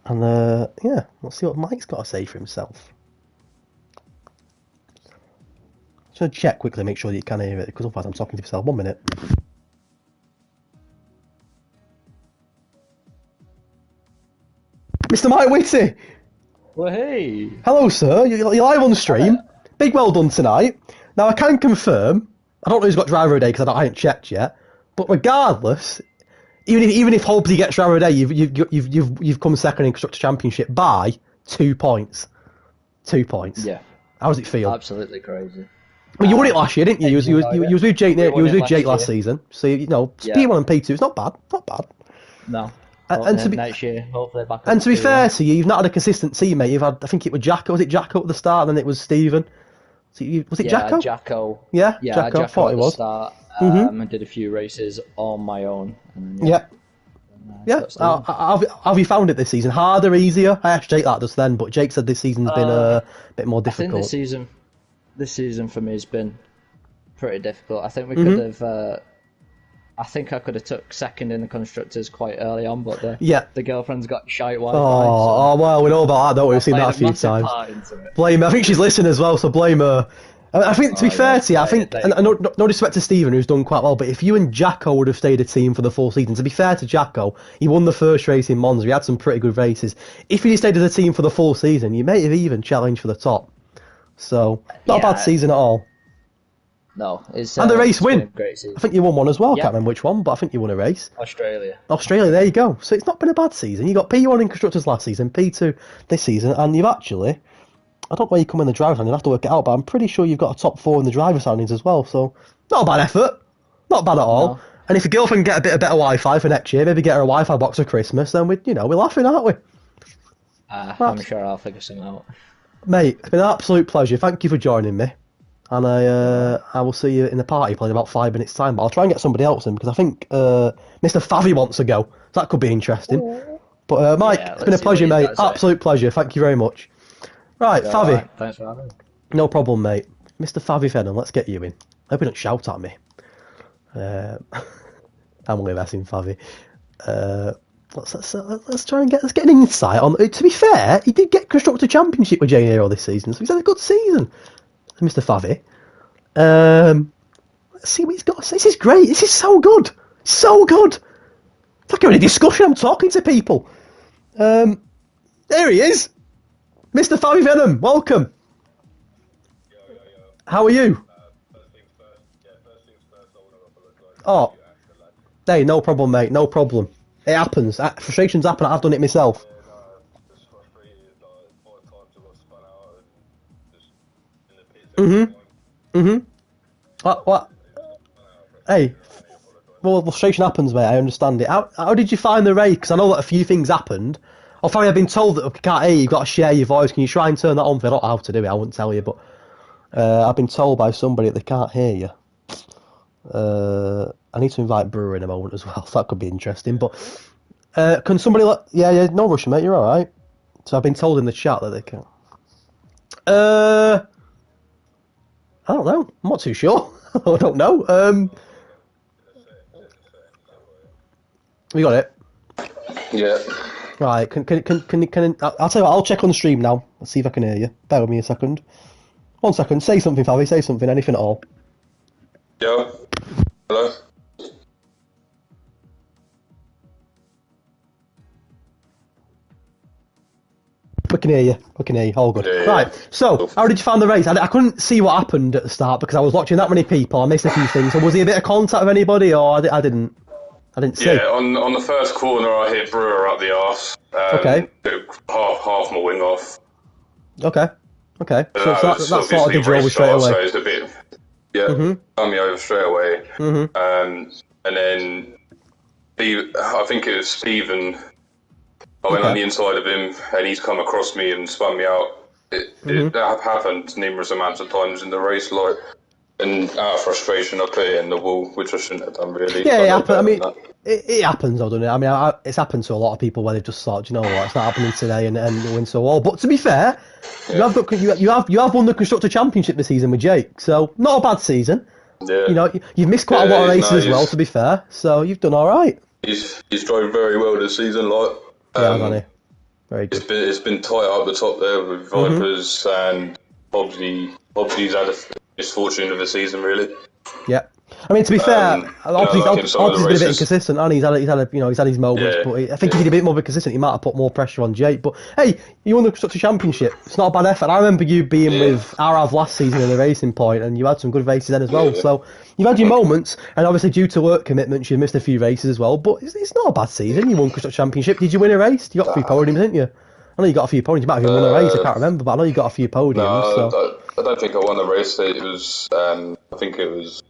And, yeah, let's see what Mike's got to say for himself. So check quickly, make sure that you can hear it, because otherwise I'm talking to myself. 1 minute. Mr. Mike Whitty! Well, hey! Hello, sir. You're live on the stream. Big well done tonight. Now, I can confirm, I don't know who's got driver of the day, because I haven't checked yet, but regardless, even if Hobsy gets driver of the day, you've come second in Constructor Championship by 2 points. 2 points. Yeah. How does it feel? Absolutely crazy. Well, you won it last year, didn't you? You was with Jake. You was with Jake last season. So P1 and P2. It's not bad. Not bad. No. And to be, next year, hopefully back. And to be fair to you, you've not had a consistent teammate. You've had, I think it was Jacko. Was it Jacko at the start, and then it was Stephen? So was it Jacko? Jacko. Yeah, Jacko. I thought it was. Start, I did a few races on my own. And yeah. How have you found it this season? Harder, easier? I asked Jake that just then, but Jake said this season's been a bit more difficult. I think this season for me has been pretty difficult. I think we could have. I think I could have took second in the constructors quite early on, but the girlfriend's got shite Wi-Fi. Oh, well, we know about that, don't we? We've seen that a few times. Blame her. I think she's listening as well, so blame her. I think, to be fair to you, I think, and no disrespect to Stephen, who's done quite well, but if you and Jacko would have stayed a team for the full season, to be fair to Jacko, he won the first race in Monza, he had some pretty good races. If he'd stayed as a team for the full season, you may have even challenged for the top. So, not a bad season at all. No, it's and the race win. Great season. I think you won one as well. I can't remember which one, but I think you won a race. Australia, there you go. So it's not been a bad season. You got P1 in constructors last season, P2 this season, and you've actually, I don't know where you come in the driver standing, I'll have to work it out, but I'm pretty sure you've got a top 4 in the driver standings as well. So not a bad effort, not bad at all. No. And if your girlfriend can get a bit of better Wi-Fi for next year, maybe get her a Wi-Fi box for Christmas, then we're laughing, aren't we? I'm sure I'll figure something out. Mate, it's been an absolute pleasure. Thank you for joining me. And I will see you in the party playing about 5 minutes time. But I'll try and get somebody else in because I think Mr. Favi wants to go. So that could be interesting. But Mike, it's been a pleasure, mate. Absolute pleasure. Thank you very much. Right, Favi. Right. Thanks for having me. No problem, mate. Mr. Favi Fennon, let's get you in. I hope you don't shout at me. I'm only messing, Favi. Let's try and get an insight on. To be fair, he did get Constructor Championship with Jay Nero this season, so he's had a good season. Mr. Favi. Let's see what he's got to say. This is great. This is so good. So good. It's like I'm in a discussion. I'm talking to people. There he is. Mr. Fabi Venom, welcome. How are you? Oh, hey, no problem, mate. No problem. It happens. Frustrations happen. I've done it myself. What? Hey, well, frustration happens, mate. I understand it. How did you find the raid? Because I know that a few things happened. Oh, Fabi, I've been told that I can't hear you. You've got to share your voice. Can you try and turn that on? I don't know how to do it. I wouldn't tell you, but I've been told by somebody that they can't hear you. I need to invite Brewer in a moment as well. So that could be interesting. But can somebody yeah, no rush, mate. You're all right. So I've been told in the chat that they can. I don't know. I'm not too sure. I don't know. You got it? Yeah. Right. Can I'll tell you what. I'll check on the stream now. Let's see if I can hear you. Bear with me a second. 1 second. Say something, Fabi. Say something. Anything at all. Yo. Hello. We can hear you. We can hear you. All good. Yeah. Right. So, how did you find the race? I couldn't see what happened at the start because I was watching that many people. I missed a few things. So, was he a bit of contact with anybody, or I didn't see? Yeah. On the first corner, I hit Brewer up the arse. Okay. Half my wing off. Okay. So that sort of did you over straight away. So it's a bit. Yeah. Done me over straight away. And then I think it was Stephen. I went on the inside of him, and he's come across me and spun me out. It happened numerous amounts of times in the race, and out of frustration, I put it in the wall, which I shouldn't have done, really. Yeah, it happened. I mean, it happens, doesn't it? I mean, it's happened to a lot of people where they've just thought, you know what, it's not happening today, and you win so well. But to be fair, you have won the Constructor Championship this season with Jake, so not a bad season. Yeah. You know, you've missed quite a lot of races as well, to be fair. So you've done all right. He's drove very well this season, Yeah, very good. It's been tight up the top there with Vipers and Hobbsy's had a misfortune of the season, really. Yeah, I mean, to be fair, Hobbsy's been a bit inconsistent, and he's had his moments. Yeah, but I think if he'd been a bit more consistent, he might have put more pressure on Jake. But hey, you won the Constructor Championship. It's not a bad effort. I remember you being with Arav last season in the Racing Point, and you had some good races then as well. Yeah. So you've had your moments, and obviously due to work commitments, you've missed a few races as well. But it's not a bad season. You won Constructor Championship. Did you win a race? You got 3 podiums, didn't you? I know you got a few podiums. You might have even won a race. I can't remember, but I know you got a few podiums. No, I don't think I won a race. It was. I think it was.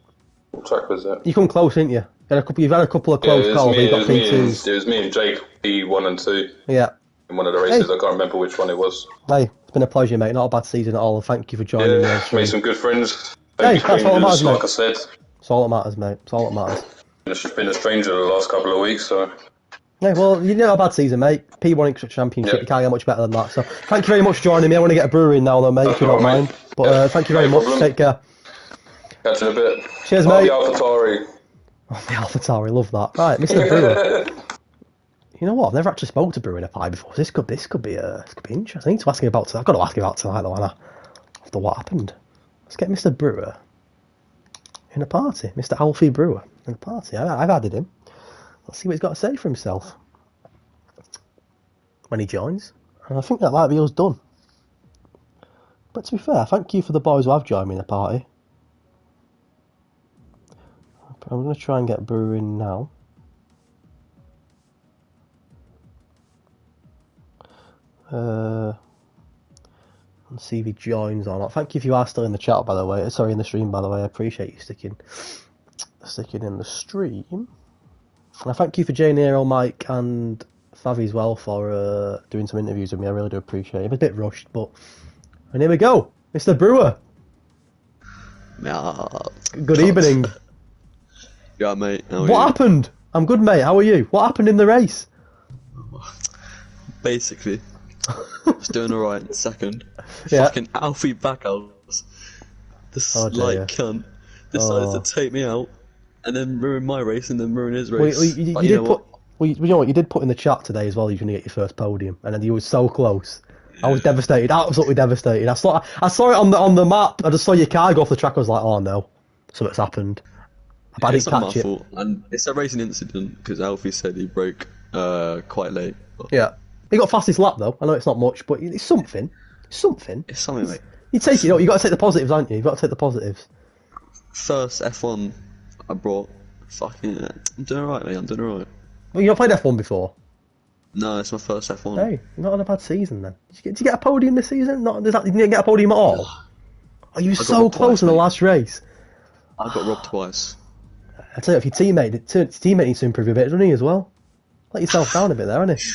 What track was it? You come close, didn't you? You've had a couple of close calls. It was me and Jake, P1 and 2. Yeah. In one of the races, I can't remember which one it was. Hey, it's been a pleasure, mate. Not a bad season at all. Thank you for joining me. Made some good friends. Hey, that's all that matters, mate. Like I said. That's all that matters, mate. That's all that matters. It's been a stranger the last couple of weeks, so. Yeah, well, you know a bad season, mate. P1 Constructor Championship, you can't get much better than that. So, thank you very much for joining me. I want to get a brewer in now, though, mate, if you don't mind. But thank you very much. Take care. Catch you in a bit. Cheers, mate. The AlphaTauri. Oh, the AlphaTauri, love that. Right, Mr. Brewer. You know what? I've never actually spoke to Brewer in a pie before. This could be interesting. I need to ask him about. I've got to ask him about tonight, though, Anna. After what happened, let's get Mr. Brewer in a party. Mr. Alfie Brewer in a party. I've added him. Let's see what he's got to say for himself when he joins. And I think that might be us done. But to be fair, thank you for the boys who have joined me in the party. I'm going to try and get Brewer in now. And see if he joins or not. Thank you if you are still in the chat, by the way. Sorry, in the stream, by the way. I appreciate you sticking in the stream. And I thank you for Jane Nero, Mike, and Favi as well for doing some interviews with me. I really do appreciate it. I'm a bit rushed, but... And here we go. Mr. Brewer. Good evening. Yeah, mate. What happened? I'm good, mate. How are you? What happened in the race? Basically, I was doing alright in second. Fucking Alfie Backhouse, this cunt, decided to take me out and then ruin my race and then ruin his race. You know what? You did put in the chat today as well. You're going to get your first podium, and then you were so close. I was devastated, absolutely devastated. I saw it on the map. I just saw your car go off the track. I was like, oh no, something's happened. I didn't it's not my catch it. fault, and it's a racing incident because Alfie said he broke quite late. But Yeah, he got fastest lap though. I know it's not much, but it's something. Something. it's something like You take it. You got to take the positives, aren't you? You've got to take the positives. first F1 I brought. Fucking, I'm doing alright, mate. I'm doing alright. Well, you not played F1 before. No, it's my first F1. Hey, not had a bad season then. Did you get a podium this season? Not, you didn't get a podium at all. Oh, you were so close in the last race. I got robbed twice. I tell you, if your teammate needs to improve a bit, doesn't he, as well? Let yourself down a bit there, hasn't he?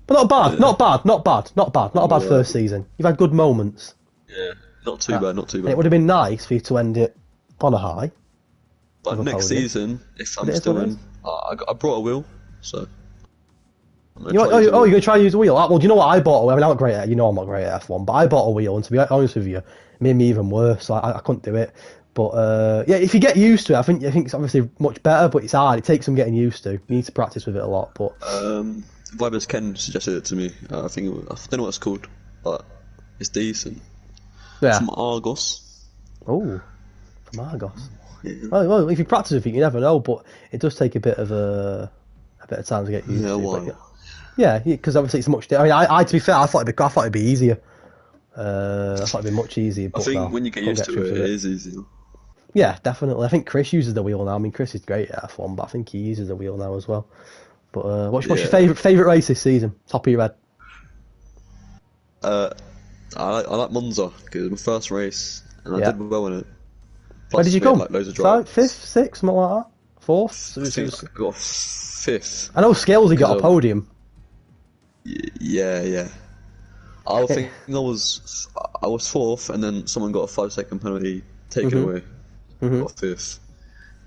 But not bad, not a bad first season. You've had good moments. Yeah, not too bad, not too And bad. it would have been nice for you to end it on a high. But next season, if I'm still in, I brought a wheel, so. You're going to try and use a wheel? Well, do you know what I bought? I mean, I'm not great at, you know I'm not great at F1, but I bought a wheel, and to be honest with you, it made me even worse, so I couldn't do it. But yeah, if you get used to it, I think it's obviously much better, but it's hard. It takes some getting used to. You need to practice with it a lot. But Vibers Ken suggested it to me. I don't know what it's called, but it's decent. yeah. From Argos. Oh, from Argos. Yeah. Well, if you practice with it, you never know. But it does take a bit of time to get used to. Why? Yeah, because obviously it's much. I mean, I to be fair, I thought it'd be easier. I thought it'd be much easier. But I think when you get used to it, it is easier. Yeah, definitely. I think Chris uses the wheel now. I mean, Chris is great at F1, but I think he uses the wheel now as well. But what's your favourite race this season? Top of your head? I like Monza because it was my first race and I did well in it. Plus, where did you come? like, loads of drives. 5th, 6th, something like that? 4th? I think I got 5th. I know Scalesy got a podium. Yeah. I think I was 4th, and then someone got a 5-second penalty taken away. Got 5th.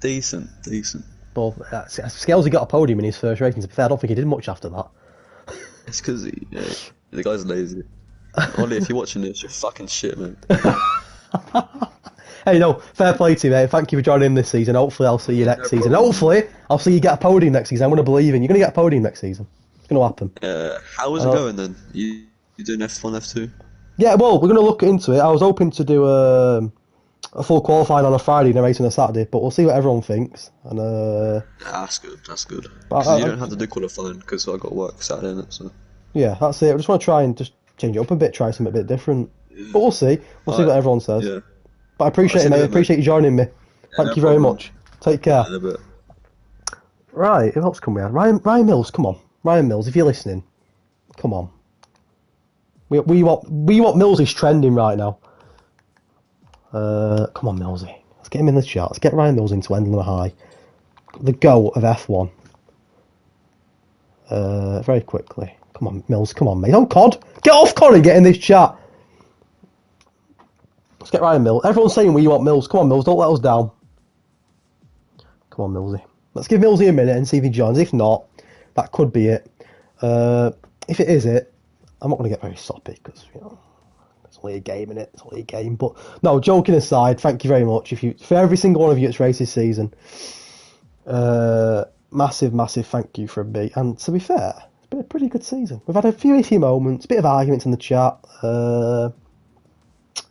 Decent. Well, Scalesy got a podium in his first race, and to be fair, I don't think he did much after that. It's because the guy's lazy. Only if you're watching this, you're fucking shit, man. Hey, no, fair play to you, mate. Thank you for joining in this season. Hopefully, I'll see you next season. Hopefully, I'll see you get a podium next season. I'm going to believe in you. You're going to get a podium next season. It's going to happen. How is it going then? You doing F1, F2? Yeah, well, we're going to look into it. I was hoping to do a full qualifying on a Friday and a race on a Saturday, but we'll see what everyone thinks. And that's good. Because you don't have to do qualifying because I've got work Saturday in it. So. Yeah, that's it. I just want to try and just change it up a bit, try something a bit different. But we'll see. We'll see what everyone says. Yeah. But I appreciate it, mate. I appreciate you joining me. Thank you very much. Take care. In a bit. Right, who else can we have? Ryan Mills, come on. Ryan Mills, if you're listening, come on. We want Millsy trending right now. Come on, Millsy. Let's get him in the chat. Let's get Ryan Mills into Endling High. The GOAT of F1. Very quickly. Come on, Mills. Come on, mate. On COD. Get off COD and get in this chat. Let's get Ryan Mills. Everyone's saying we want Mills. Come on, Mills. Don't let us down. Come on, Millsy. Let's give Millsy a minute and see if he joins. If not, that could be it. If it is it, I'm not going to get very soppy because, it's only a game, innit? It's only a game. But, no, joking aside, thank you very much. For every single one of you that's raced this season, massive thank you from me. And to be fair, it's been a pretty good season. We've had a few iffy moments, a bit of arguments in the chat. But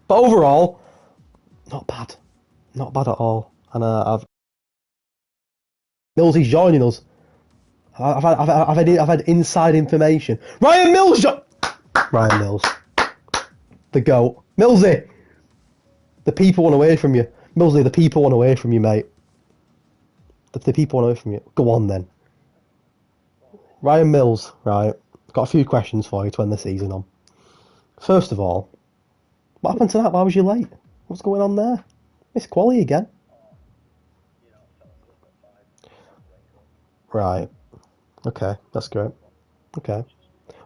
overall, not bad. Not bad at all. And Millsy's joining us. I've had inside information. Ryan Mills! Ryan Mills. The GOAT. Millsy! The people want away from you. Millsy, the people want away from you, mate. The people want away from you. Go on, then. Ryan Mills, right. Got a few questions for you to end the season on. First of all, what happened to that? Why was you late? What's going on there? Miss quality again. Right. Okay, that's great. Okay.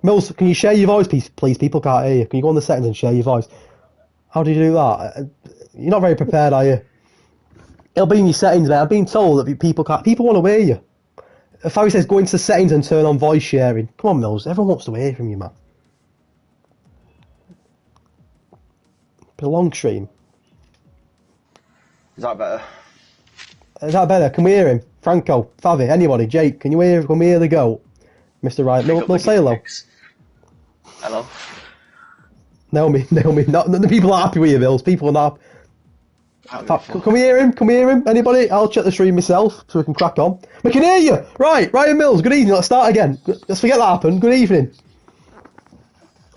Mills, can you share your voice, please? People can't hear you. Can you go on the settings and share your voice? How do you do that? You're not very prepared, are you? It'll be in your settings, mate. I've been told that people want to hear you. If Harry says go into the settings and turn on voice sharing. Come on, Mills. Everyone wants to hear from you, man. Been a long stream. Is that better? Is that better? Can we hear him? Franco, Favi, anybody? Jake, can we hear the GOAT? Mr. Wright, Mill, say hello. Hello. Naomi, not the people are happy with you, Bills. People are not. Can we hear him? Can we hear him? Anybody? I'll check the stream myself so we can crack on. We can hear you! Right, Ryan Mills, good evening. Let's start again. Let's forget that happened. Good evening.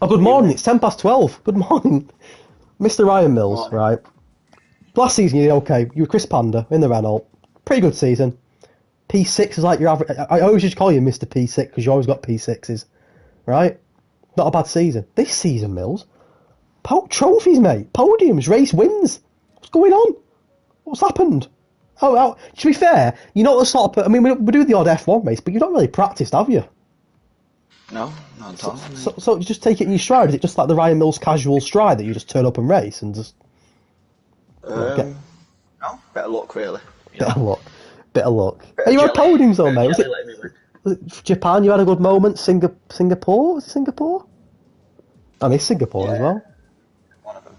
Oh, good morning. It's 12:10. Good morning. Mr. Ryan Mills, right. Last season you did okay. You were Chris Panda in the Renault. Pretty good season. P6 is like your average. I always just call you Mr. P6 because you always got P6s. Right? Not a bad season. This season, Mills. Trophies, mate. Podiums, race wins. What's going on? What's happened? To be fair, you're not the sort of... I mean, we do the odd F1 race, but you've not really practiced, have you? No, not at all. So you just take it in your stride? Is it just like the Ryan Mills casual stride that you just turn up and race and just... No, better luck, really. Bit of luck. Hey, you had podiums though, mate. Was it Japan? You had a good moment. Singapore? Was it Singapore? I miss Singapore as well. One of them.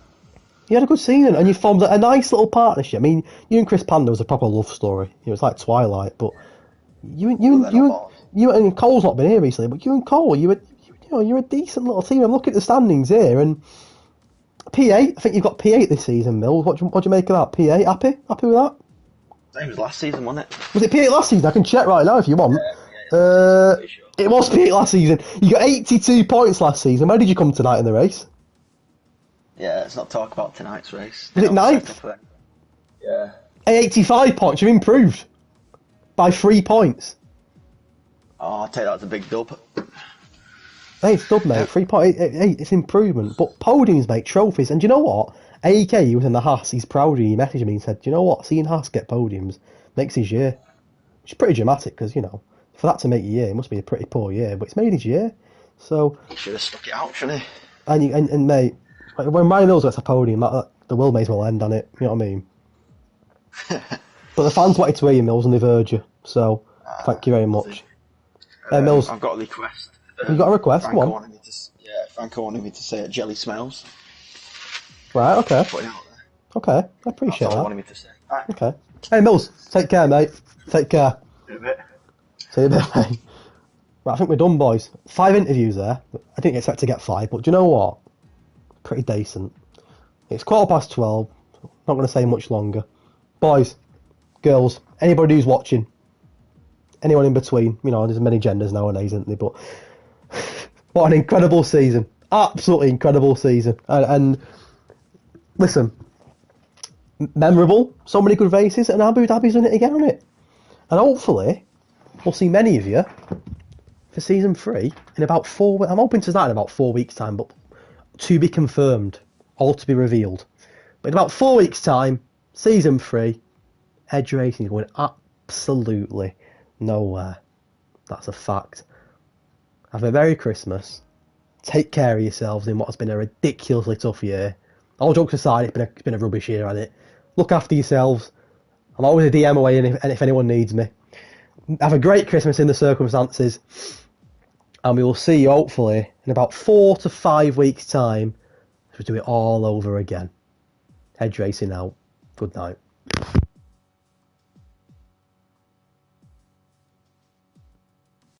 You had a good season, and you formed a nice little partnership. I mean, you and Chris Panda was a proper love story. It was like Twilight, but you and Cole's not been here recently, but you and Cole, you're a decent little team. I'm looking at the standings here, and P8. I think you've got P8 this season, Mills. What do you make of that? P8, happy with that? Same as last season, wasn't it? Was it P8 last season? I can check right now if you want. Sure. It was P8 last season. You got 82 points last season. Where did you come tonight in the race? Yeah, let's not talk about tonight's race. Was it 9th? Yeah. 85 points. You've improved by 3 points. Oh, I'll take that as a big dub. Hey, it's dub, mate. 3 points. Hey, it's improvement. But podiums, mate, trophies. And do you know what? AEK, he was in the Haas. He's proud of you. He messaged me and said, do you know what? Seeing Haas get podiums makes his year. Which is pretty dramatic because, for that to make your year, it must be a pretty poor year. But it's made his year. So... He should have stuck it out, shouldn't he? And mate, when Ryan Mills gets a podium, the world may as well end on it. You know what I mean? But the fans wanted to hear you, Mills, and they've heard you. So, thank you very much. Mills. I've got a request. You've got a request? Franco Go on. wanted me to, Franco wanted me to say it jelly smells. Right, okay. Put it out there. Okay, I appreciate That's all that. I wanted me to say. Right. Okay. Hey, Mills, take care, mate. Take care. See you in a bit. See you in a bit, mate. Right, I think we're done, boys. 5 interviews there. I didn't expect to get 5, but do you know what? Pretty decent. It's 12:15. Not going to say much longer. Boys, girls, anybody who's watching, anyone in between, there's many genders nowadays, isn't there? But what an incredible season. Absolutely incredible season. And listen, memorable. So many good races, and Abu Dhabi's done it again on it. And hopefully, we'll see many of you for season 3 in about 4 weeks. I'm hoping to start in about 4 weeks' time, but to be confirmed, all to be revealed. But in about 4 weeks' time, season 3, Hedge Racing is going absolutely nowhere. That's a fact. Have a Merry Christmas. Take care of yourselves in what has been a ridiculously tough year. All jokes aside, it's been a rubbish year, hasn't it? Look after yourselves. I'm always a DM away, and if anyone needs me. Have a great Christmas in the circumstances. And we will see you, hopefully, in about 4 to 5 weeks' time. So we do it all over again. Hedge Racing out. Good night.